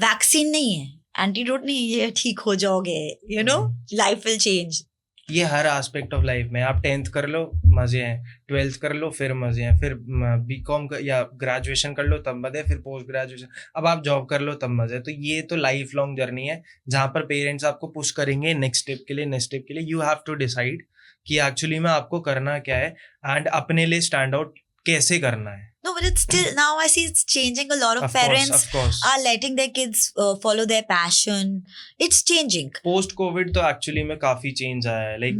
वैक्सीन नहीं है, एंटीडोट नहीं, ये ठीक हो जाओगे, you know, life will change. ये हर एस्पेक्ट ऑफ लाइफ में, आप 10th कर लो मजे हैं, 12th कर लो फिर मजे हैं, फिर बीकॉम या ग्रेजुएशन कर लो तब मजे, फिर पोस्ट ग्रेजुएशन, अब आप जॉब कर लो तब मजे। तो ये तो लाइफ लॉन्ग जर्नी है जहाँ पर पेरेंट्स आपको पुश करेंगे नेक्स्ट स्टेप के लिए, नेक्स्ट स्टेप के लिए। यू हैव टू डिसाइड कि एक्चुअली में आपको करना क्या है एंड अपने लिए स्टैंड आउट कैसे करना है। No, but it's still, now I see it's changing. A lot of parents of course. are letting their kids follow their passion. It's changing. Post Covid तो एक्चुअली में काफी चेंज आया है। लाइक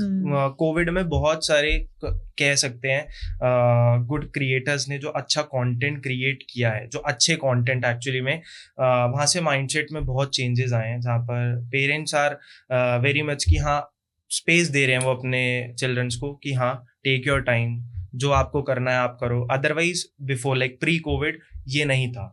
कोविड में बहुत सारे कह सकते हैं गुड क्रिएटर्स ने जो अच्छा कंटेंट क्रिएट किया है, जो अच्छे कंटेंट एक्चुअली में वहाँ से माइंडसेट में बहुत चेंजेस आए हैं, जहाँ पर पेरेंट्स आर वेरी मच कि हाँ स्पेस दे रहे हैं वो अपने चिल्ड्रंस को कि हाँ टेक योर टाइम, जो आपको करना है आप करो। Otherwise before like pre Covid ये नहीं था।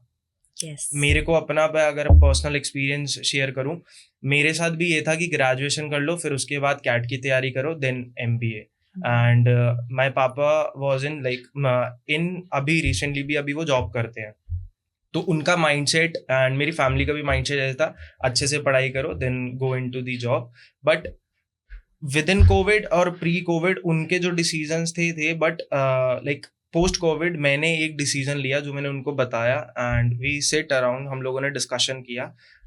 Yes. मेरे को अपना अगर पर्सनल एक्सपीरियंस शेयर करूं, मेरे साथ भी ये था कि ग्रेजुएशन कर लो फिर उसके बाद कैट की तैयारी करो देन MBA। एंड माय पापा वाज इन लाइक इन अभी रिसेंटली भी अभी वो जॉब करते हैं, तो उनका माइंडसेट एंड मेरी फैमिली का भी माइंडसेट ऐसा था अच्छे से पढ़ाई करो then go into the job. But within Covid और प्री कोविड उनके जो डिसीजंस थे बट लाइक पोस्ट कोविड मैंने एक डिसीजन लिया जो मैंने उनको बताया एंड वी सिट अराउंड, हम लोगों ने डिस्कशन किया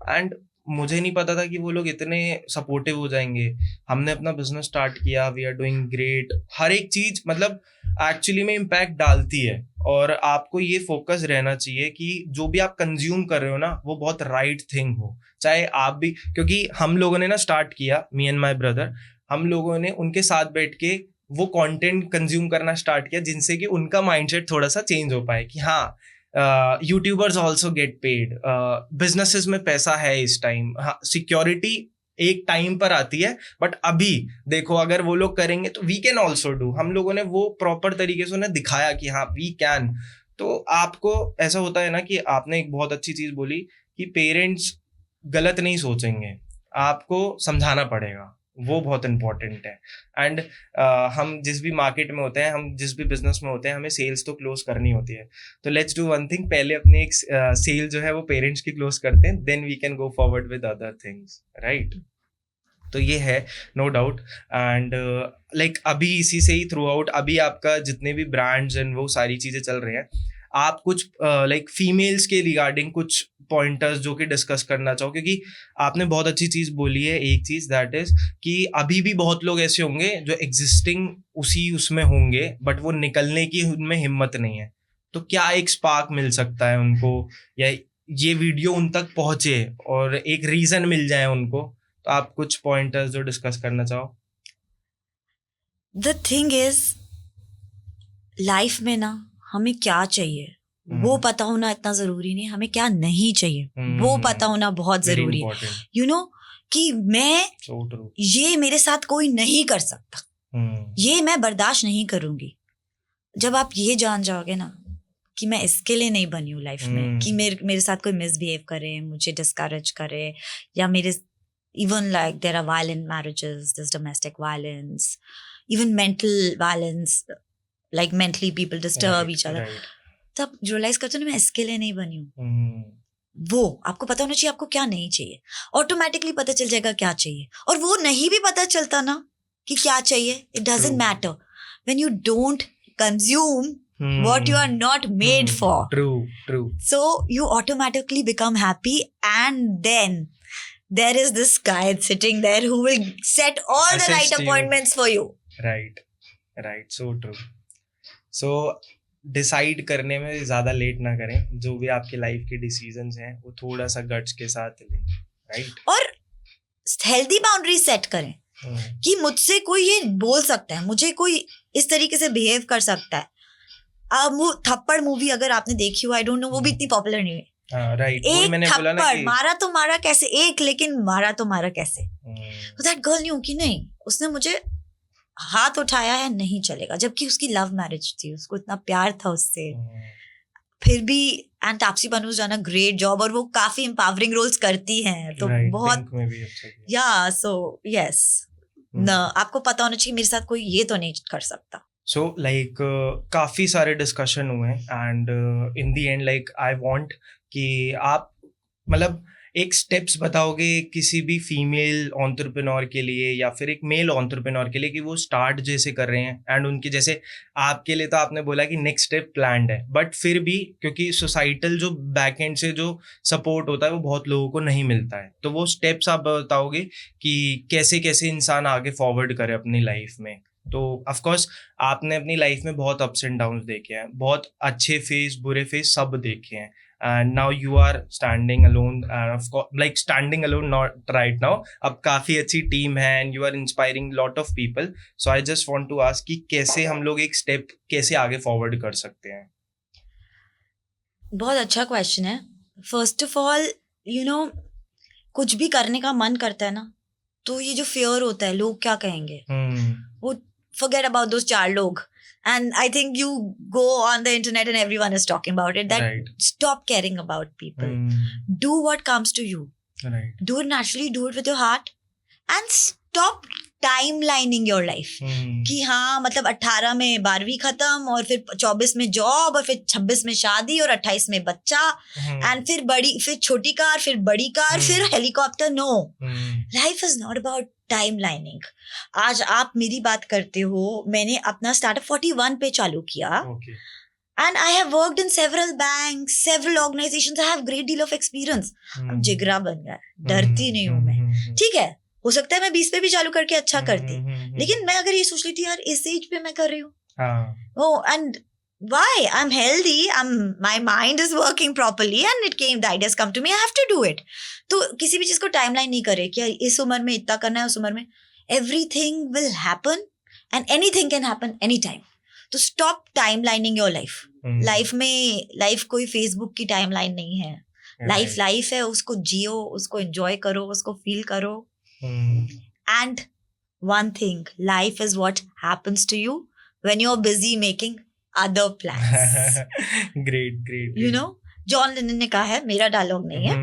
एंड मुझे नहीं पता था कि वो लोग इतने सपोर्टिव हो जाएंगे। हमने अपना बिजनेस स्टार्ट किया, वी आर डूइंग ग्रेट। हर एक चीज मतलब एक्चुअली में इम्पैक्ट डालती है और आपको ये फोकस रहना चाहिए कि जो भी आप कंज्यूम कर रहे हो ना वो बहुत राइट थिंग हो, चाहे आप भी, क्योंकि हम लोगों ने ना स्टार्ट किया, मी एंड माई ब्रदर, हम लोगों ने उनके साथ बैठ के वो कंटेंट कंज्यूम करना स्टार्ट किया जिनसे कि उनका माइंडसेट थोड़ा सा चेंज हो पाए कि हाँ YouTubers also get paid, businesses में पैसा है इस टाइम, हाँ सिक्योरिटी एक टाइम पर आती है बट अभी देखो अगर वो लोग करेंगे तो वी कैन ऑल्सो डू। हम लोगों ने वो प्रॉपर तरीके से उन्हें दिखाया कि हाँ वी कैन। तो आपको ऐसा होता है ना कि आपने एक बहुत अच्छी चीज बोली कि पेरेंट्स गलत नहीं सोचेंगे, आपको समझाना पड़ेगा, वो बहुत इंपॉर्टेंट है। एंड हम जिस भी मार्केट में होते हैं, हम जिस भी बिजनेस में होते हैं, हमें सेल्स तो क्लोज करनी होती है। तो लेट्स डू वन थिंग, पहले अपनी एक सेल जो है वो पेरेंट्स की क्लोज करते हैं, then we can go forward with other things, right. तो ये है नो डाउट। एंड लाइक अभी इसी से ही थ्रू आउट अभी आपका जितने भी ब्रांड्स एंड वो सारी चीजें चल रहे हैं, आप कुछ लाइक फीमेल्स के रिगार्डिंग कुछ पॉइंटर्स जो कि डिस्कस करना चाहो, क्योंकि आपने बहुत अच्छी चीज बोली है, एक चीज दैट इज कि अभी भी बहुत लोग ऐसे होंगे जो एग्जिस्टिंग उसमें होंगे बट वो निकलने की उनमें हिम्मत नहीं है। तो क्या एक स्पार्क मिल सकता है उनको, या ये वीडियो उन तक पहुंचे और एक रीजन मिल जाए उनको? तो आप कुछ पॉइंटर्स जो डिस्कस करना चाहो। द थिंग इज लाइफ में ना हमें क्या चाहिए वो पता होना इतना जरूरी नहीं, हमें क्या नहीं चाहिए वो पता होना बहुत जरूरी है। यू नो कि मैं ये मेरे साथ कोई नहीं कर सकता, ये मैं बर्दाश्त नहीं करूंगी। जब आप ये जान जाओगे ना कि मैं इसके लिए नहीं बनी हूँ लाइफ में, कि मेरे साथ कोई मिसबिहेव करे, मुझे डिस्करेज करे, या मेरे even like there are violent marriages, this domestic violence, even mental violence, like mentally people disturb each other, तब रियलाइज करते हो ना मैं इसके लिए नहीं बनी हूँ। वो आपको पता होना चाहिए आपको क्या नहीं चाहिए, ऑटोमेटिकली पता चल जाएगा क्या चाहिए। और वो नहीं भी पता चलता ना कि क्या चाहिए, it doesn't matter when you don't consume what you are not made for. True. So you automatically become happy, and then there is this guy sitting there who will set all the right appointments for you. Right. So true. So decide करने में ज्यादा late ना करें, जो भी आपकी life के decisions हैं वो थोड़ा सा गट्स के साथ लें, राइट। और हेल्दी बाउंड्री सेट करें कि मुझसे कोई ये बोल सकता है, मुझे कोई इस तरीके से बिहेव कर सकता है। वो थप्पड़ मूवी अगर आपने देखी हो, आई डोंट नो, वो भी इतनी पॉपुलर नहीं है। राइट, एक थप्पड़ मारा तो मारा कैसे, एक लेकिन मारा तो मारा कैसे। तो दैट गर्ल न्यू कि नहीं, उसने मुझे हाथ उठाया है, नहीं चलेगा, जबकि उसकी लव मैरिज थी, उसको इतना प्यार था उससे, फिर भी। And Taapsee Pannu is done a great job, और वो काफी एम्पावरिंग रोल्स करती हैं, तो बहुत या सो यस न, आपको पता होना चाहिए मेरे साथ कोई ये तो नहीं कर सकता। So like काफी सारे डिस्कशन हुए and in the end like I want कि आप मतलब एक स्टेप्स बताओगे किसी भी फीमेल एंटरप्रेन्योर के लिए या फिर एक मेल एंटरप्रेन्योर के लिए कि वो स्टार्ट जैसे कर रहे हैं एंड उनकी जैसे आपके लिए तो आपने बोला कि नेक्स्ट स्टेप प्लान्ड है, बट फिर भी क्योंकि सोसाइटल जो बैक एंड से जो सपोर्ट होता है वो बहुत लोगों को नहीं मिलता है, तो वो स्टेप्स आप बताओगे कि कैसे कैसे इंसान आगे फॉरवर्ड करे अपनी लाइफ में? तो ऑफ कोर्स आपने अपनी लाइफ में बहुत अप्स एंड डाउन्स देखे हैं, बहुत अच्छे फेस बुरे फेस सब देखे हैं, and now you are standing alone, of course, like standing alone not right now, अब काफी अच्छी टीम है and you are inspiring lot of people, so I just want to ask कि कैसे हम लोग एक स्टेप कैसे आगे फॉरवर्ड कर सकते हैं? बहुत अच्छा क्वेश्चन है. फर्स्ट ऑफ ऑल कुछ भी करने का मन करता है ना, तो ये जो फियर होता है लोग क्या कहेंगे, वो forget about those 4 लोग. And I think you go on the internet and everyone is talking about it. That Right. Stop caring about people. Do what comes to you. Right. Do it naturally. Do it with your heart. And stop timelining your life. कि हाँ मतलब 18 में 12वीं खत्म और फिर 24 में job और फिर 26 में शादी और 28 में बच्चा एंड फिर छोटी कार फिर बड़ी कार फिर helicopter. No, life is not about time lining. आज आप मेरी बात करते हो, मैंने अपना स्टार्टअप 41 पे चालू किया. And I have worked in several banks, several organizations. I have great deal of experience. अब जिगरा बन गया, डरती नहीं हूँ मैं. ठीक है, हो सकता है मैं 20 पे भी चालू करके अच्छा करती, लेकिन मैं अगर ये सोच लेती यार इस एज पे मैं कर रही हूँ, and why? I'm healthy, my mind is working properly and the ideas come to me, I have to do it. तो किसी भी चीज को टाइमलाइन नहीं करे कि इस उम्र में इतना करना है, उस उम्र में. Everything will happen and anything can happen anytime. तो stop timelining your life. Life कोई फेसबुक की टाइमलाइन नहीं है. लाइफ है, उसको जियो, उसको एंजॉय करो, उसको फील करो. And one thing, life is what happens to you when you're busy making other plans. Great. John Lennon ने कहा है, मेरा डायलॉग नहीं है,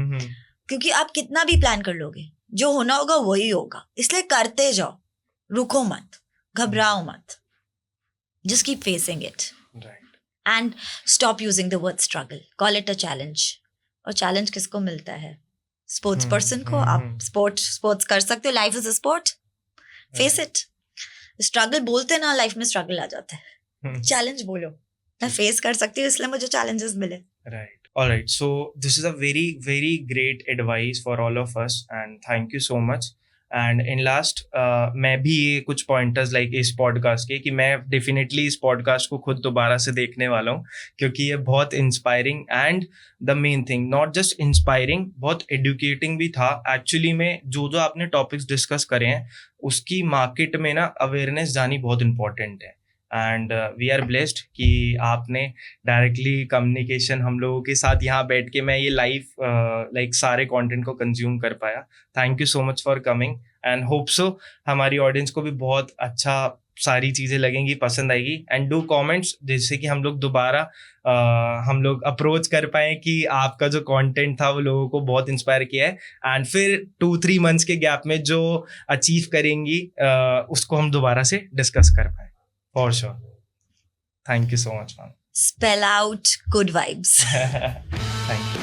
क्योंकि आप कितना भी प्लान कर लोगे, जो होना होगा वही होगा. इसलिए करते जाओ, रुको मत, घबराओ मत. Just keep facing it. Right. And stop using the word struggle. Call it a challenge. और challenge किसको मिलता है? स्पोर्ट्स पर्सन को. आप स्पोर्ट्स कर सकते हो. Life is a sport. Face it. Struggle बोलते ना, लाइफ में स्ट्रगल आ जाता है. चैलेंज बोलो, मैं फेस कर सकती हूँ, इसलिए मुझे चैलेंजेस मिले. Right. All right. So this is a very, very great advice for all of us, and thank you so much. And in last, मैं भी ये कुछ पॉइंटर्स लाइक इस पॉडकास्ट के कि मैं डेफिनेटली इस पॉडकास्ट को खुद दोबारा से देखने वाला हूँ, क्योंकि ये बहुत inspiring and the main thing not just inspiring, बहुत एडुकेटिंग भी था. एक्चुअली में जो आपने टॉपिक्स डिस्कस करे हैं उसकी मार्केट में ना अवेयरनेस जानी बहुत इंपॉर्टेंट है. एंड वी आर ब्लेस्ड कि आपने डायरेक्टली कम्युनिकेशन हम लोगों के साथ यहाँ बैठ के मैं ये लाइव लाइक सारे कंटेंट को कंज्यूम कर पाया. Thank you so much for coming and hope so हमारी ऑडियंस को भी बहुत अच्छा सारी चीज़ें लगेंगी, पसंद आएगी. एंड डू कमेंट्स जिससे कि हम लोग दोबारा हम लोग अप्रोच कर पाएँ कि आपका जो कंटेंट था वो लोगों को बहुत इंस्पायर किया है. एंड फिर 2-3 मंथ्स के गैप में जो अचीव करेंगी उसको हम दोबारा से डिस्कस कर पाएँ. For sure. Thank you so much, ma'am. Spell out good vibes. Thank you.